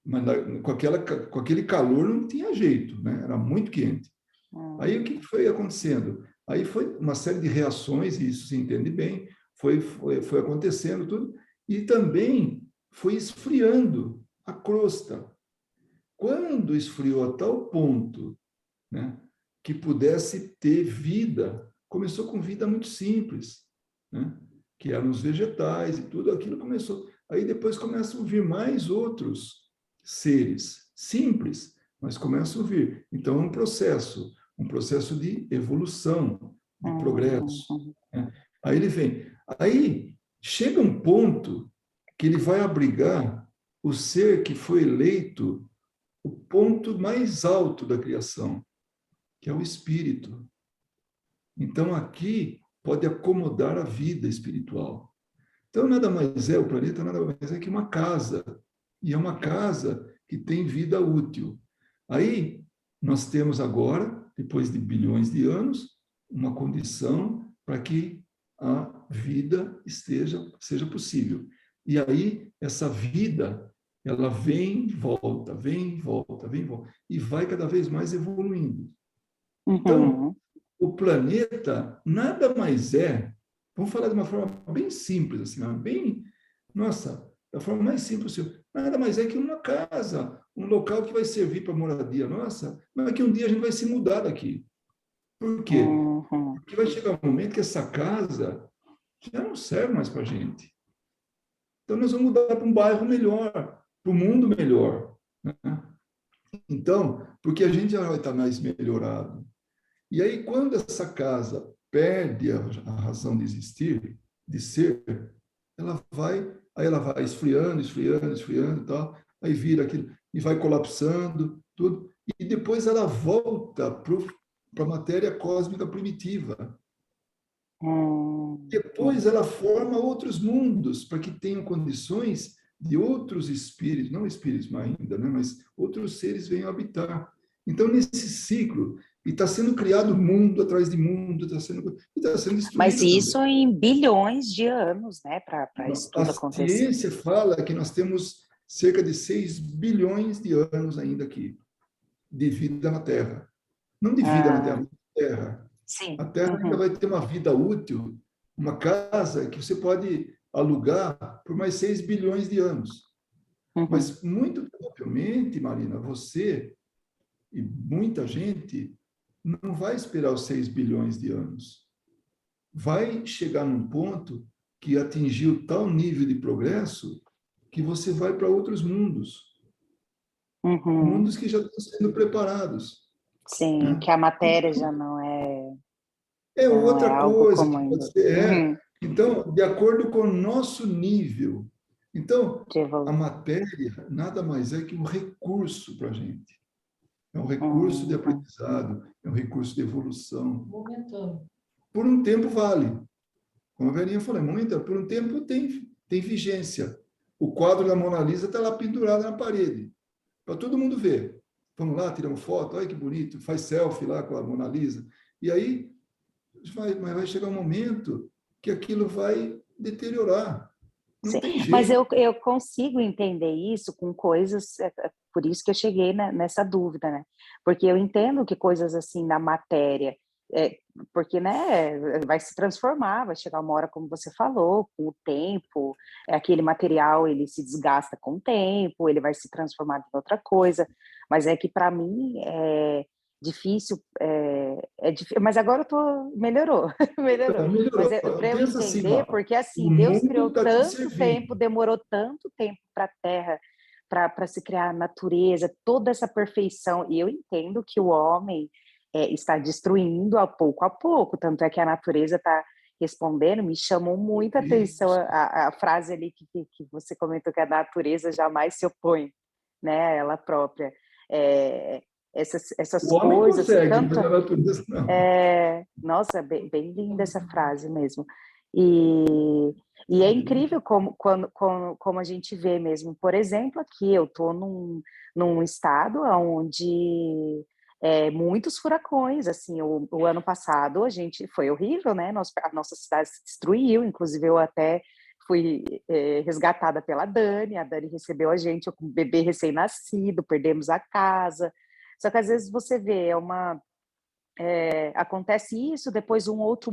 Mas com aquele calor não tinha jeito, né? Era muito quente. Aí o que foi acontecendo? Aí foi uma série de reações, e isso se entende bem, foi acontecendo tudo, e também foi esfriando a crosta. Quando esfriou a tal ponto, né, que pudesse ter vida, começou com vida muito simples, né, que eram os vegetais e tudo aquilo começou. Aí depois começam a vir mais outros seres simples, mas começam a vir. Então é um processo de evolução, de progresso, né? Aí ele vem. Aí chega um ponto que ele vai abrigar o ser que foi eleito o ponto mais alto da criação, que é o espírito. Então, aqui pode acomodar a vida espiritual. Então, o planeta nada mais é que uma casa. E é uma casa que tem vida útil. Aí, nós temos agora, depois de bilhões de anos, uma condição para que a vida seja possível. E aí, essa vida, ela vem, volta, vem, volta, vem, volta, e vai cada vez mais evoluindo. Então, o planeta nada mais vamos falar de uma forma bem simples, assim, bem, nossa, da forma mais simples possível, nada mais é que uma casa, um local que vai servir para moradia nossa, mas que um dia a gente vai se mudar daqui. Por quê? Porque vai chegar um momento que essa casa já não serve mais para a gente. Então, nós vamos mudar para um bairro melhor, para um mundo melhor, né? Então, porque a gente já vai estar mais melhorado. E aí, quando essa casa perde a razão de existir, de ser, ela vai esfriando, esfriando, esfriando e tal, aí vira aquilo, e vai colapsando, tudo, e depois ela volta para a matéria cósmica primitiva. Depois ela forma outros mundos, para que tenham condições de outros espíritos, não espíritos ainda, né, mas outros seres venham habitar. Então, nesse ciclo, E está sendo criado mundo atrás de mundo, está sendo Mas destruído também. isso em bilhões de anos, né, para isso A tudo acontecer. ciência fala que nós temos cerca de 6 bilhões de anos ainda aqui, de vida na Terra. Não de vida na Terra, Ah, mas de Terra. sim. A Terra ainda Uhum, vai ter uma vida útil, uma casa que você pode alugar por mais 6 bilhões de anos. uhum, Mas, muito provavelmente, Marina, você e muita gente não vai esperar os 6 bilhões de anos. Vai chegar num ponto que atingiu tal nível de progresso que você vai para outros uhum. mundos que já estão sendo preparados, Sim, né? que a matéria Então, é já não é outra algo coisa como que pode ainda. ser. Uhum, Então, de acordo com o nosso nível. Então, de a evolução. matéria nada mais é que um recurso para a gente. É um recurso de Uhum, aprendizado, é um recurso de evolução. Momentâneo. Por um tempo vale. Como a Verinha falou, muita, por um tempo tem vigência. O quadro da Mona Lisa está lá pendurado na parede, para todo mundo ver. Vamos lá, tiramos foto, olha que bonito, faz selfie lá com a Mona Lisa. E aí mas vai chegar um momento que aquilo vai deteriorar. Não sim. tem Mas jeito. eu consigo entender isso com coisas, por isso que eu cheguei nessa dúvida, né? Porque eu entendo que coisas assim na matéria, é, porque, né, vai se transformar, vai chegar uma hora, como você falou, com o tempo, aquele material ele se desgasta com o tempo, ele vai se transformar em outra coisa, mas é que para mim é difícil, mas agora eu tô, melhorou, melhorou. Mas Melhorou. para eu Pensa assim, entender, ó, porque o assim, Deus mundo criou está te tanto tempo, servindo. demorou tanto tempo para a Terra, para se criar a natureza, toda essa perfeição. E eu entendo que o homem está destruindo a pouco, tanto é que a natureza está respondendo. Me chamou muita atenção Isso. a frase ali que você comentou, que a natureza jamais se opõe, né, a ela própria. É, essas O homem coisas, assim, consegue, tanto mas a natureza não. nossa, bem linda essa frase mesmo. E, e é incrível como a gente vê mesmo. Por exemplo, aqui eu estou num estado onde muitos furacões. Assim, o ano passado a gente foi horrível, né? A nossa cidade se destruiu. Inclusive, eu até fui resgatada pela Dani. A Dani recebeu a gente, eu com um bebê recém-nascido, perdemos a casa. Só que às vezes você vê, acontece isso, depois um outro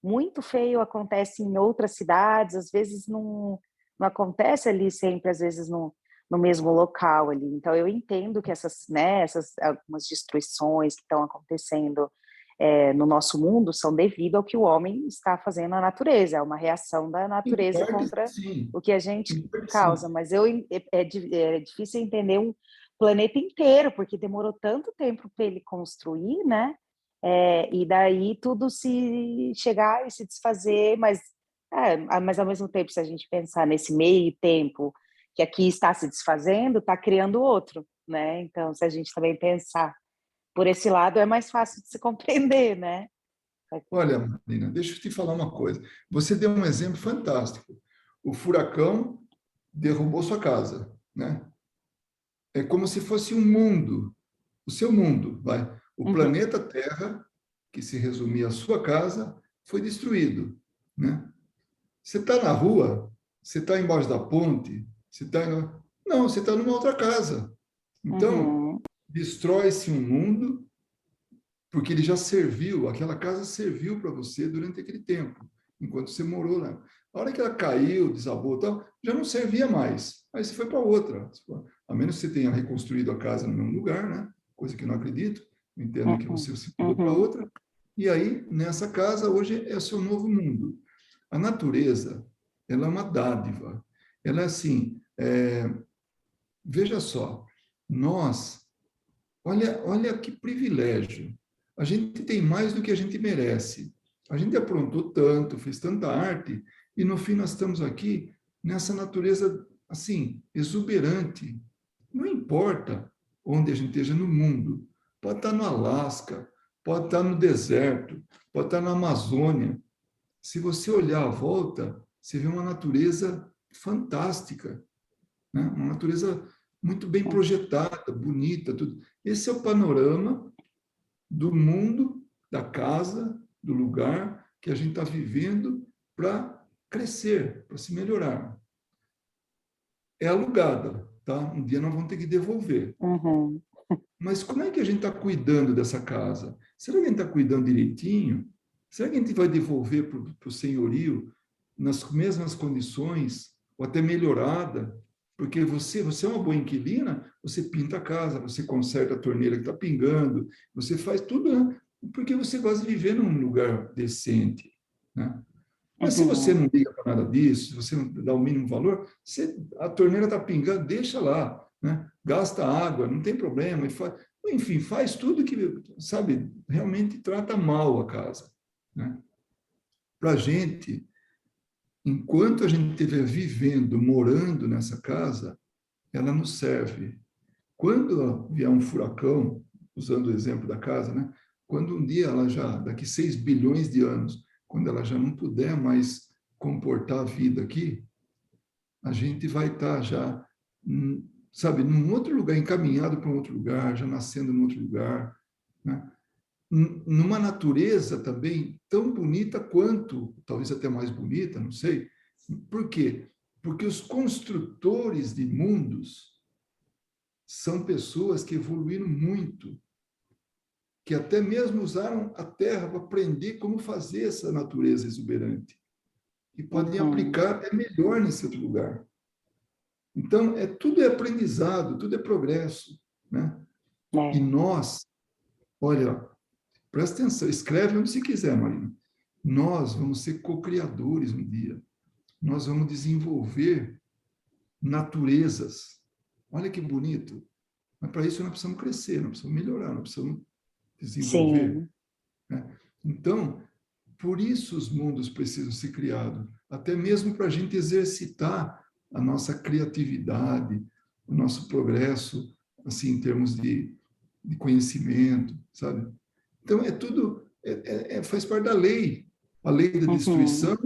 muito feio acontece em outras cidades, às vezes não acontece ali sempre, às vezes no mesmo local ali. Então eu entendo que essas algumas destruições que estão acontecendo no nosso mundo são devido ao que o homem está fazendo à natureza, é uma reação da Em natureza parte, contra sim. o que a gente Em parte, causa, sim. mas é difícil entender um planeta inteiro, porque demorou tanto tempo para ele construir, né? E daí tudo se chegar e se desfazer, mas ao mesmo tempo, se a gente pensar nesse meio tempo que aqui está se desfazendo, está criando outro, né? Então, se a gente também pensar por esse lado, é mais fácil de se compreender, né? Olha, Marina, deixa eu te falar uma coisa. Você deu um exemplo fantástico. O furacão derrubou sua casa, né? É como se fosse um mundo, o seu mundo, vai. O Uhum, planeta Terra, que se resumia à sua casa, foi destruído, né? Você está na rua, você está embaixo da ponte, você está não, você está numa outra casa. Então, uhum, destrói-se um mundo porque ele já serviu, aquela casa serviu para você durante aquele tempo, enquanto você morou lá. A hora que ela caiu, desabou, tal, já não servia mais. Aí você foi para outra. A menos que você tenha reconstruído a casa no mesmo lugar, né? Coisa que eu não acredito. Eu entendo que uhum, você se mudou para uhum, outra. E aí, nessa casa, hoje é o seu novo mundo. A natureza, ela é uma dádiva. Ela é assim, veja só, nós, olha que privilégio. A gente tem mais do que a gente merece. A gente aprontou tanto, fez tanta arte, e no fim nós estamos aqui nessa natureza, assim, exuberante. Não importa onde a gente esteja no mundo. Pode estar no Alasca, pode estar no deserto, pode estar na Amazônia. Se você olhar à volta, você vê uma natureza fantástica, né? Uma natureza muito bem uhum. projetada, bonita, tudo. Esse é o panorama do mundo, da casa, do lugar que a gente está vivendo para crescer, para se melhorar. É alugada, tá? Um dia nós vamos ter que devolver. Uhum. Mas como é que a gente está cuidando dessa casa? Será que a gente está cuidando direitinho? Será que a gente vai devolver para o senhorio nas mesmas condições, ou até melhorada? Porque você é uma boa inquilina, você pinta a casa, você conserta a torneira que está pingando, você faz tudo, né? Porque você gosta de viver num lugar decente, né? Mas se você Uhum. não liga para nada disso, se você não dá o mínimo valor, a torneira está pingando, deixa lá, né? Gasta água, não tem problema. Enfim, faz tudo que, sabe, realmente trata mal a casa, né? Para a gente, enquanto a gente estiver vivendo, morando nessa casa, ela nos serve. Quando vier um furacão, usando o exemplo da casa, né? Quando um dia ela já, daqui 6 bilhões de anos, quando ela já não puder mais comportar a vida aqui, a gente vai estar já, sabe, num outro lugar, encaminhado para um outro lugar, já nascendo num outro lugar, né? Numa natureza também tão bonita quanto, talvez até mais bonita, não sei. Por quê? Porque os construtores de mundos são pessoas que evoluíram muito, que até mesmo usaram a terra para aprender como fazer essa natureza exuberante, e podem Uhum. aplicar até melhor nesse outro lugar. Então, tudo é aprendizado, tudo é progresso, né? E É. nós, olha, presta atenção, escreve onde você quiser, Marina. Nós vamos ser co-criadores um dia. Nós vamos desenvolver naturezas. Olha que bonito. Mas para isso nós precisamos crescer, nós precisamos melhorar, nós precisamos desenvolver, Sim. né? Então, por isso os mundos precisam ser criados, até mesmo para a gente exercitar a nossa criatividade, o nosso progresso, assim, em termos de conhecimento, sabe? Então, é tudo, faz parte da lei, a lei da Uhum. destruição,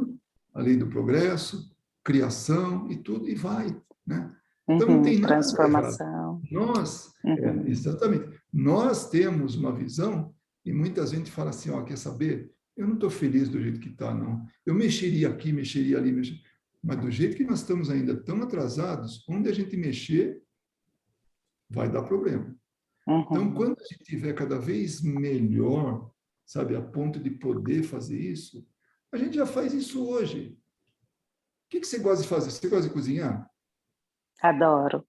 a lei do progresso, criação e tudo, e vai, né? Então, não Uhum. tem nada errado. Transformação. Nós, Uhum. exatamente, nós temos uma visão e muita gente fala assim, ó, quer saber? Eu não estou feliz do jeito que está, não. Eu mexeria aqui, mexeria ali, mexeria. Mas do jeito que nós estamos ainda tão atrasados, onde a gente mexer, vai dar problema. Então, Uhum. quando a gente tiver cada vez melhor, sabe, a ponto de poder fazer isso, a gente já faz isso hoje. O que você gosta de fazer? Você gosta de cozinhar? Adoro.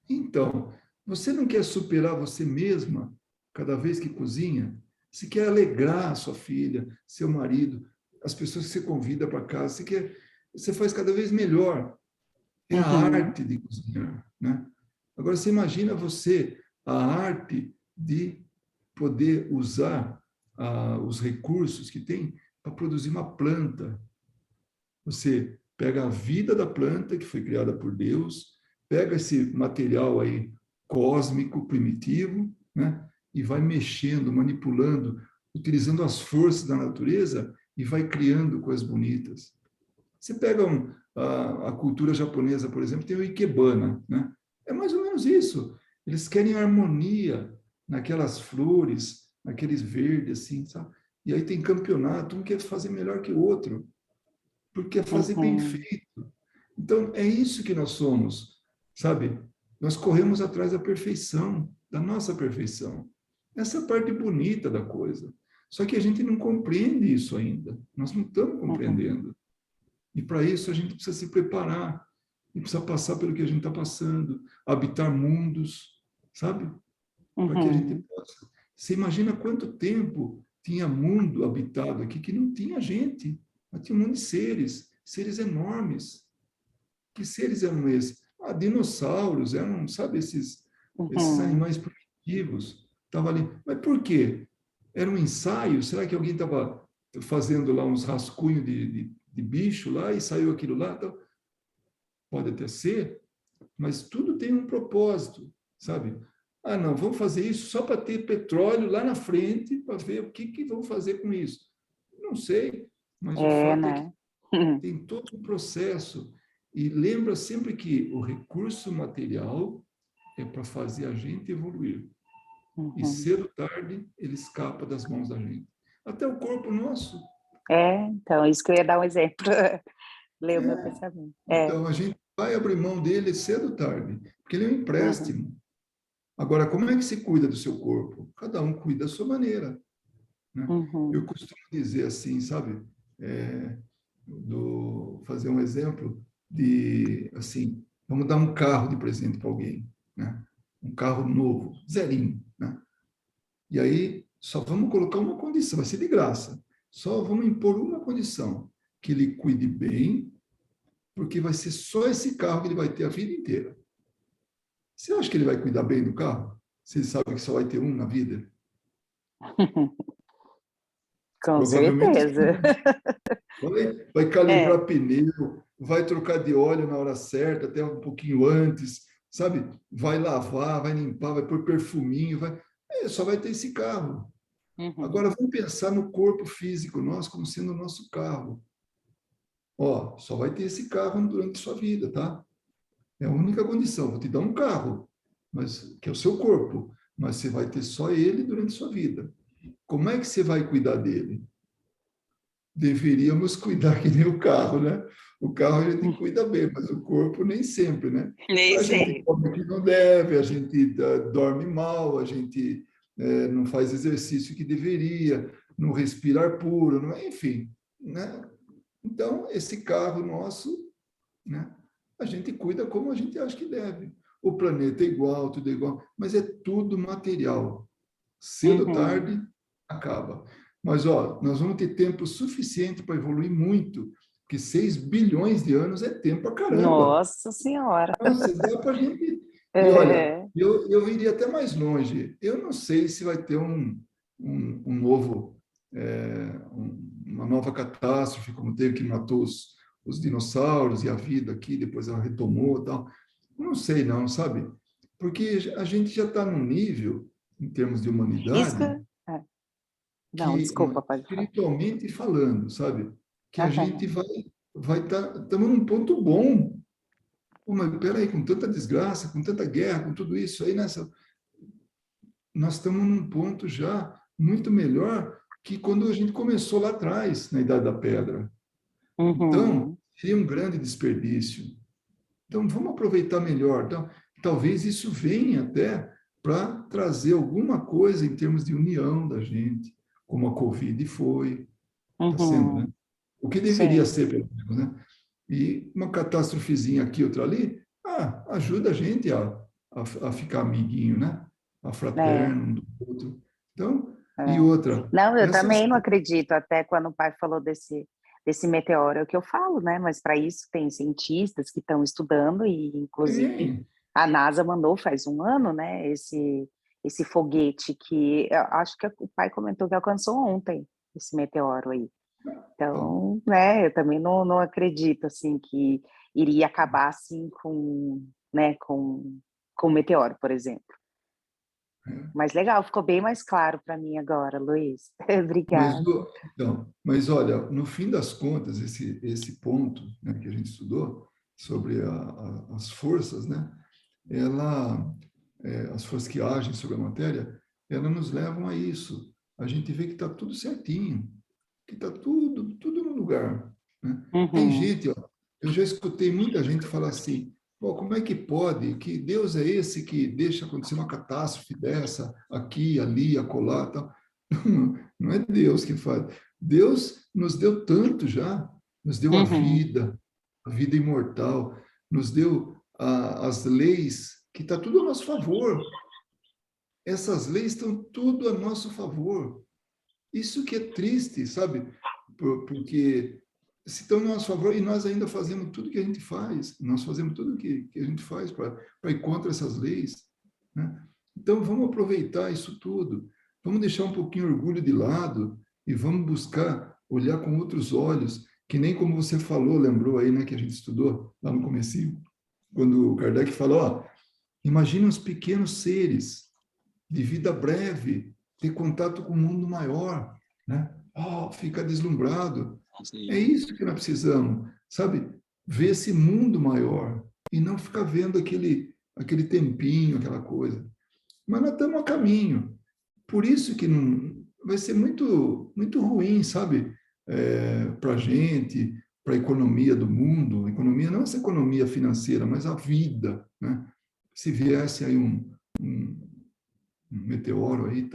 Então, você não quer superar você mesma cada vez que cozinha? Você quer alegrar a sua filha, seu marido, as pessoas que você convida para casa, você faz cada vez melhor. É a Uhum. arte de cozinhar, né? Agora, você imagina a arte de poder usar os recursos que tem para produzir uma planta. Você pega a vida da planta, que foi criada por Deus, pega esse material aí cósmico, primitivo, né? E vai mexendo, manipulando, utilizando as forças da natureza e vai criando coisas bonitas. Você pega a cultura japonesa, por exemplo, tem o Ikebana, né? É mais ou menos isso. Eles querem harmonia naquelas flores, naqueles verdes, assim, sabe? E aí tem campeonato, um quer fazer melhor que o outro, porque quer fazer bem Uhum. feito. Então, é isso que nós somos, sabe? Nós corremos atrás da perfeição, da nossa perfeição. Essa é a parte bonita da coisa. Só que a gente não compreende isso ainda. Nós não estamos Uhum. compreendendo. E para isso a gente precisa se preparar, e precisa passar pelo que a gente está passando, habitar mundos, sabe? Para que a gente Uhum. possa. Você imagina quanto tempo tinha mundo habitado aqui que não tinha gente, mas tinha um monte de seres, seres enormes. Que seres eram esses? Ah, dinossauros, eram, sabe, esses Uhum. animais primitivos. Estavam ali. Mas por quê? Era um ensaio? Será que alguém estava fazendo lá uns rascunhos de bicho lá e saiu aquilo lá? Então, pode até ser, mas tudo tem um propósito, sabe? Ah, não, vamos fazer isso só para ter petróleo lá na frente, para ver o que vão fazer com isso. Não sei, mas o É, fato é que né? Uhum. tem todo um processo. E lembra sempre que o recurso material é para fazer a gente evoluir. E cedo ou tarde ele escapa das mãos da gente. Até o corpo nosso. Então, isso que eu ia dar um exemplo. Ler o meu É. pensamento. Então, a gente vai abrir mão dele cedo ou tarde, porque ele é um empréstimo. Agora, como é que se cuida do seu corpo? Cada um cuida da sua maneira, né? Eu costumo dizer assim, sabe? Fazer um exemplo de, assim, vamos dar um carro de presente para alguém, né? Um carro novo, zerinho, né? E aí, só vamos colocar uma condição, vai ser de graça. Só vamos impor uma condição, que ele cuide bem, porque vai ser só esse carro que ele vai ter a vida inteira. Você acha que ele vai cuidar bem do carro? Se ele sabe que só vai ter um na vida? Com Provavelmente certeza. sim. Vai calibrar pneu, vai trocar de óleo na hora certa, até um pouquinho antes, sabe? Vai lavar, vai limpar, vai pôr perfuminho, só vai ter esse carro. Agora vamos pensar no corpo físico nosso como sendo o nosso carro. Ó, só vai ter esse carro durante a sua vida, tá? É a única condição. Vou te dar um carro, mas que é o seu corpo, mas você vai ter só ele durante a sua vida. Como é que você vai cuidar dele? Deveríamos cuidar que nem o carro, né? O carro a gente cuida bem, mas o corpo nem sempre, né? Nem A gente sei. come o que não deve, a gente dorme mal, a gente não faz exercício que deveria, não respira ar puro, não, enfim, né? Então, esse carro nosso, né? A gente cuida como a gente acha que deve. O planeta é igual, tudo é igual, mas é tudo material. Cedo ou tarde, acaba. Mas, ó, nós vamos ter tempo suficiente para evoluir muito, porque 6 bilhões de anos é tempo pra caramba. Nossa Senhora. Nossa, dá para a gente... E, olha, É. eu iria até mais longe. Eu não sei se vai ter um novo... uma nova catástrofe, como teve que matou os dinossauros e a vida aqui, depois ela retomou e tal. Não sei não, sabe? Porque a gente já está num nível, em termos de Isso que... humanidade, Não, que, desculpa, pode falar. espiritualmente falando, sabe? Que a gente Aham. vai estar, estamos num ponto bom. Pô, mas peraí, com tanta desgraça, com tanta guerra, com tudo isso aí, nós estamos num ponto já muito melhor que quando a gente começou lá atrás, na Idade da Pedra. Então, Uhum. seria um grande desperdício. Então, vamos aproveitar melhor. Então, talvez isso venha até para trazer alguma coisa em termos de união da gente, como a Covid foi, está sendo, né? Uhum. O que deveria Sim. ser, pelo menos, né? E uma catástrofezinha aqui, outra ali, ajuda a gente a ficar amiguinho, né? A É. fraterno um do outro. Então, e É. outra, Não, eu essas... também não acredito, até quando o pai falou desse meteoro, é o que eu falo, né? Mas para isso tem cientistas que estão estudando e, inclusive, Tem, a NASA mandou faz um ano, né? Esse foguete que eu acho que o pai comentou que alcançou ontem esse meteoro aí. então, Então, né? Eu também não acredito assim que iria acabar assim com, né? Com o meteoro, por exemplo. é. Mas legal, ficou bem mais claro para mim agora, Luiz. Mas, Obrigada. mas olha, no fim das contas, esse ponto, né, que a gente estudou sobre as forças, né, as forças que agem sobre a matéria, elas nos levam a isso. A gente vê que está tudo certinho, que está tudo no lugar, né? Tem Uhum, gente, ó, eu já escutei muita gente falar assim: pô, como é que pode? Que Deus é esse que deixa acontecer uma catástrofe dessa aqui, ali, acolá, tal? Não é Deus que faz. Deus nos deu tanto já, nos deu uhum, a vida imortal, nos deu as leis, que está tudo a nosso favor. Essas leis estão tudo a nosso favor. Isso que é triste, sabe? Porque se estão a nosso favor e nós ainda fazemos tudo que a gente faz, nós fazemos tudo que a gente faz para ir contra essas leis, né? Então, vamos aproveitar isso tudo, vamos deixar um pouquinho o orgulho de lado e vamos buscar olhar com outros olhos, que nem como você falou, lembrou aí, né, que a gente estudou lá no comecinho, quando o Kardec falou, ó, imagina os pequenos seres de vida breve, ter contato com o mundo maior, né? Oh, fica deslumbrado. É Sim. isso que nós precisamos, sabe? Ver esse mundo maior e não ficar vendo aquele tempinho, aquela coisa. mas nós estamos a caminho. Por isso que não, vai ser muito, muito ruim, sabe? Para a gente, para a economia do mundo. A economia não essa economia financeira, mas a vida, né? Se viesse aí um meteoro aí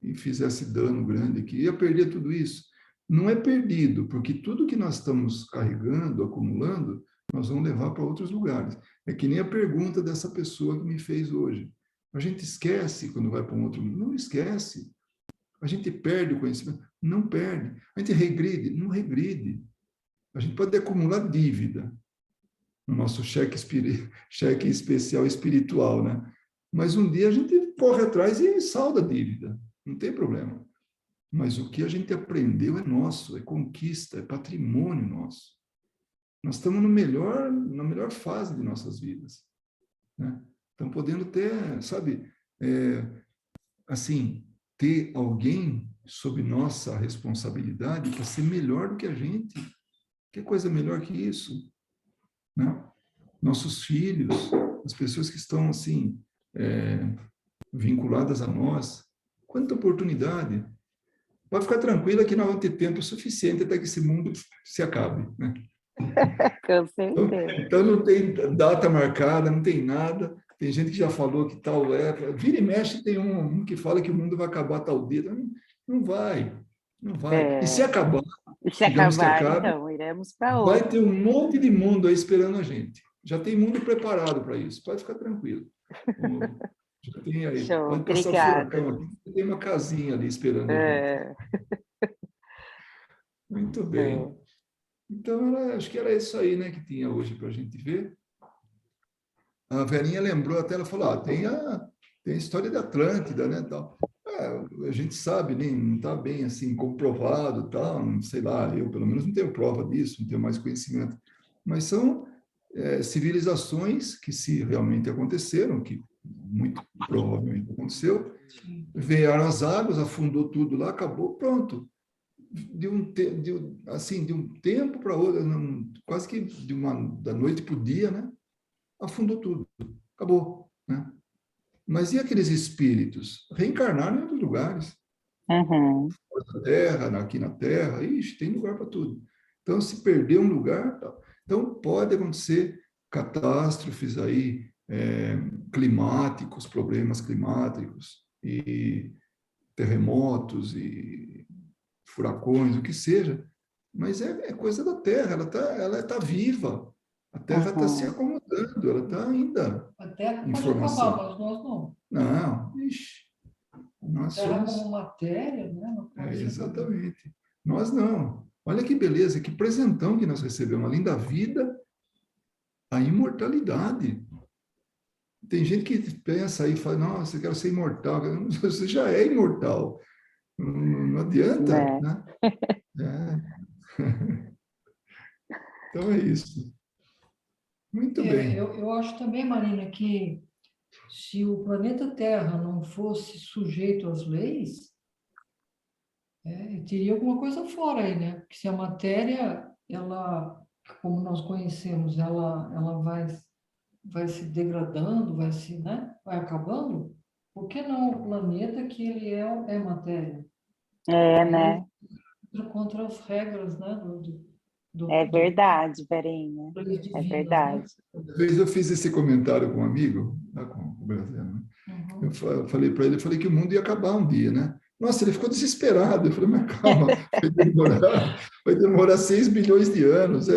e fizesse dano grande aqui, ia perder tudo isso. Não é perdido, porque tudo que nós estamos carregando, acumulando, nós vamos levar para outros lugares. É que nem a pergunta dessa pessoa que me fez hoje. A gente esquece quando vai para um outro mundo? Não esquece. A gente perde o conhecimento? Não perde. A gente regride? Não regride. A gente pode acumular dívida no nosso cheque especial espiritual, né? Mas um dia a gente corre atrás e salda a dívida. Não tem problema. Mas o que a gente aprendeu é nosso, é conquista, é patrimônio nosso. Nós estamos na melhor fase de nossas vidas, né? Estamos podendo ter, sabe, assim, ter alguém sob nossa responsabilidade para ser melhor do que a gente. Que coisa melhor que isso, né? Nossos filhos, as pessoas que estão, assim, vinculadas a nós. Quanta oportunidade! Pode ficar tranquila que nós vamos ter tempo suficiente até que esse mundo se acabe, né? Com certeza. Então não tem data marcada, não tem nada. Tem gente que já falou que tal época. Vira e mexe, tem um que fala que o mundo vai acabar tal dia. Não vai, não vai. E se acabar, E se digamos que acabar, acabe, então, iremos para vai outro. ter um monte de mundo aí esperando a gente. Já tem mundo preparado para isso. Pode ficar tranquilo. Já tem aí. Show, Pode passar o obrigada. furacão aqui. Tem uma casinha ali esperando a gente. É, Muito é. bem. Então, acho que era isso aí, né, que tinha hoje para a gente ver. A Verinha lembrou até, ela falou, tem a história da Atlântida, né, tal. A gente sabe, nem não está bem assim comprovado, tal, não sei lá, eu pelo menos não tenho prova disso, não tenho mais conhecimento. Mas são civilizações que se realmente aconteceram, que muito provavelmente aconteceu, vieram as águas, afundou tudo lá, acabou, pronto. De um tempo para outro, quase que da noite para o dia, né? Afundou tudo, acabou, né? Mas e aqueles espíritos? Reencarnaram em outros lugares, Uhum. na Terra, aqui na Terra, ixi, tem lugar para tudo. Então, se perder um lugar, tá. Então pode acontecer catástrofes aí, climáticos, problemas climáticos, e terremotos, e furacões, o que seja, mas é coisa da Terra, ela tá viva, a Terra está se Uhum. acomodando, ela está ainda A Terra em pode acabar, formação. mas nós não. Não, ixi, nós A Terra somos... como matéria, né? Não pode ser exatamente. Nós não. Olha que beleza, que presentão que nós recebemos, além da vida, a imortalidade. Tem gente que pensa aí e fala, nossa, eu quero ser imortal. Você já é imortal. Não adianta, Né? né? Então é isso. Muito bem. Eu acho também, Marina, que se o planeta Terra não fosse sujeito às leis, teria alguma coisa fora aí, né? Porque se a matéria, ela, como nós conhecemos, ela vai se degradando, né? Vai acabando, por que não o planeta que ele é matéria? Aí Né? contra as regras, né? É verdade, Verinha. leis É divinas, né? verdade. Uma vez eu fiz esse comentário com um amigo, lá com o Brasil, né? Uhum. Eu falei para ele, eu falei que o mundo ia acabar um dia, né? Nossa, ele ficou desesperado. Eu falei, mas calma, vai demorar 6 bilhões de anos,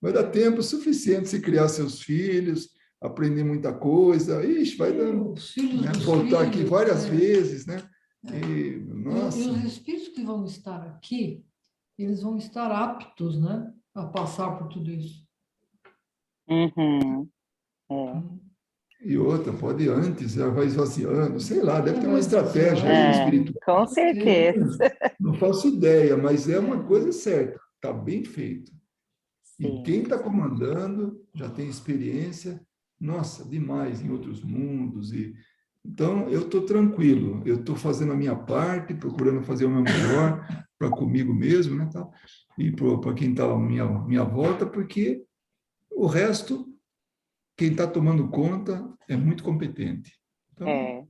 vai dar tempo suficiente se criar seus filhos, aprender muita coisa, ixi, vai dando, Os filhos né? dos Voltar aqui filhos, várias né? vezes, né? E, E nossa, os espíritos que vão estar aqui, eles vão estar aptos, né, a passar por tudo isso. Uhum. e outra, pode antes, já vai esvaziando, sei lá, deve ter uma Vai estratégia esvaziando. aí espiritual. Com Com certeza. certeza. Não faço ideia, mas é uma coisa certa, está bem feito. E quem Sim. está comandando já tem experiência, nossa, demais em outros mundos. Então, eu estou tranquilo, eu estou fazendo a minha parte, procurando fazer o meu melhor para comigo mesmo, né, tal, e para quem está à minha volta, porque o resto, quem está tomando conta, é muito competente. Então, É.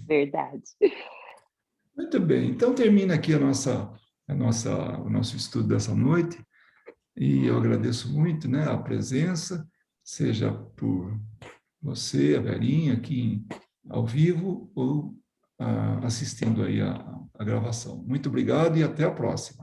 Verdade. Muito bem, então termina aqui o nosso estudo dessa noite, e eu agradeço muito, né, a presença, seja por você, a Verinha, aqui ao vivo, ou assistindo aí a gravação. Muito obrigado e até a próxima.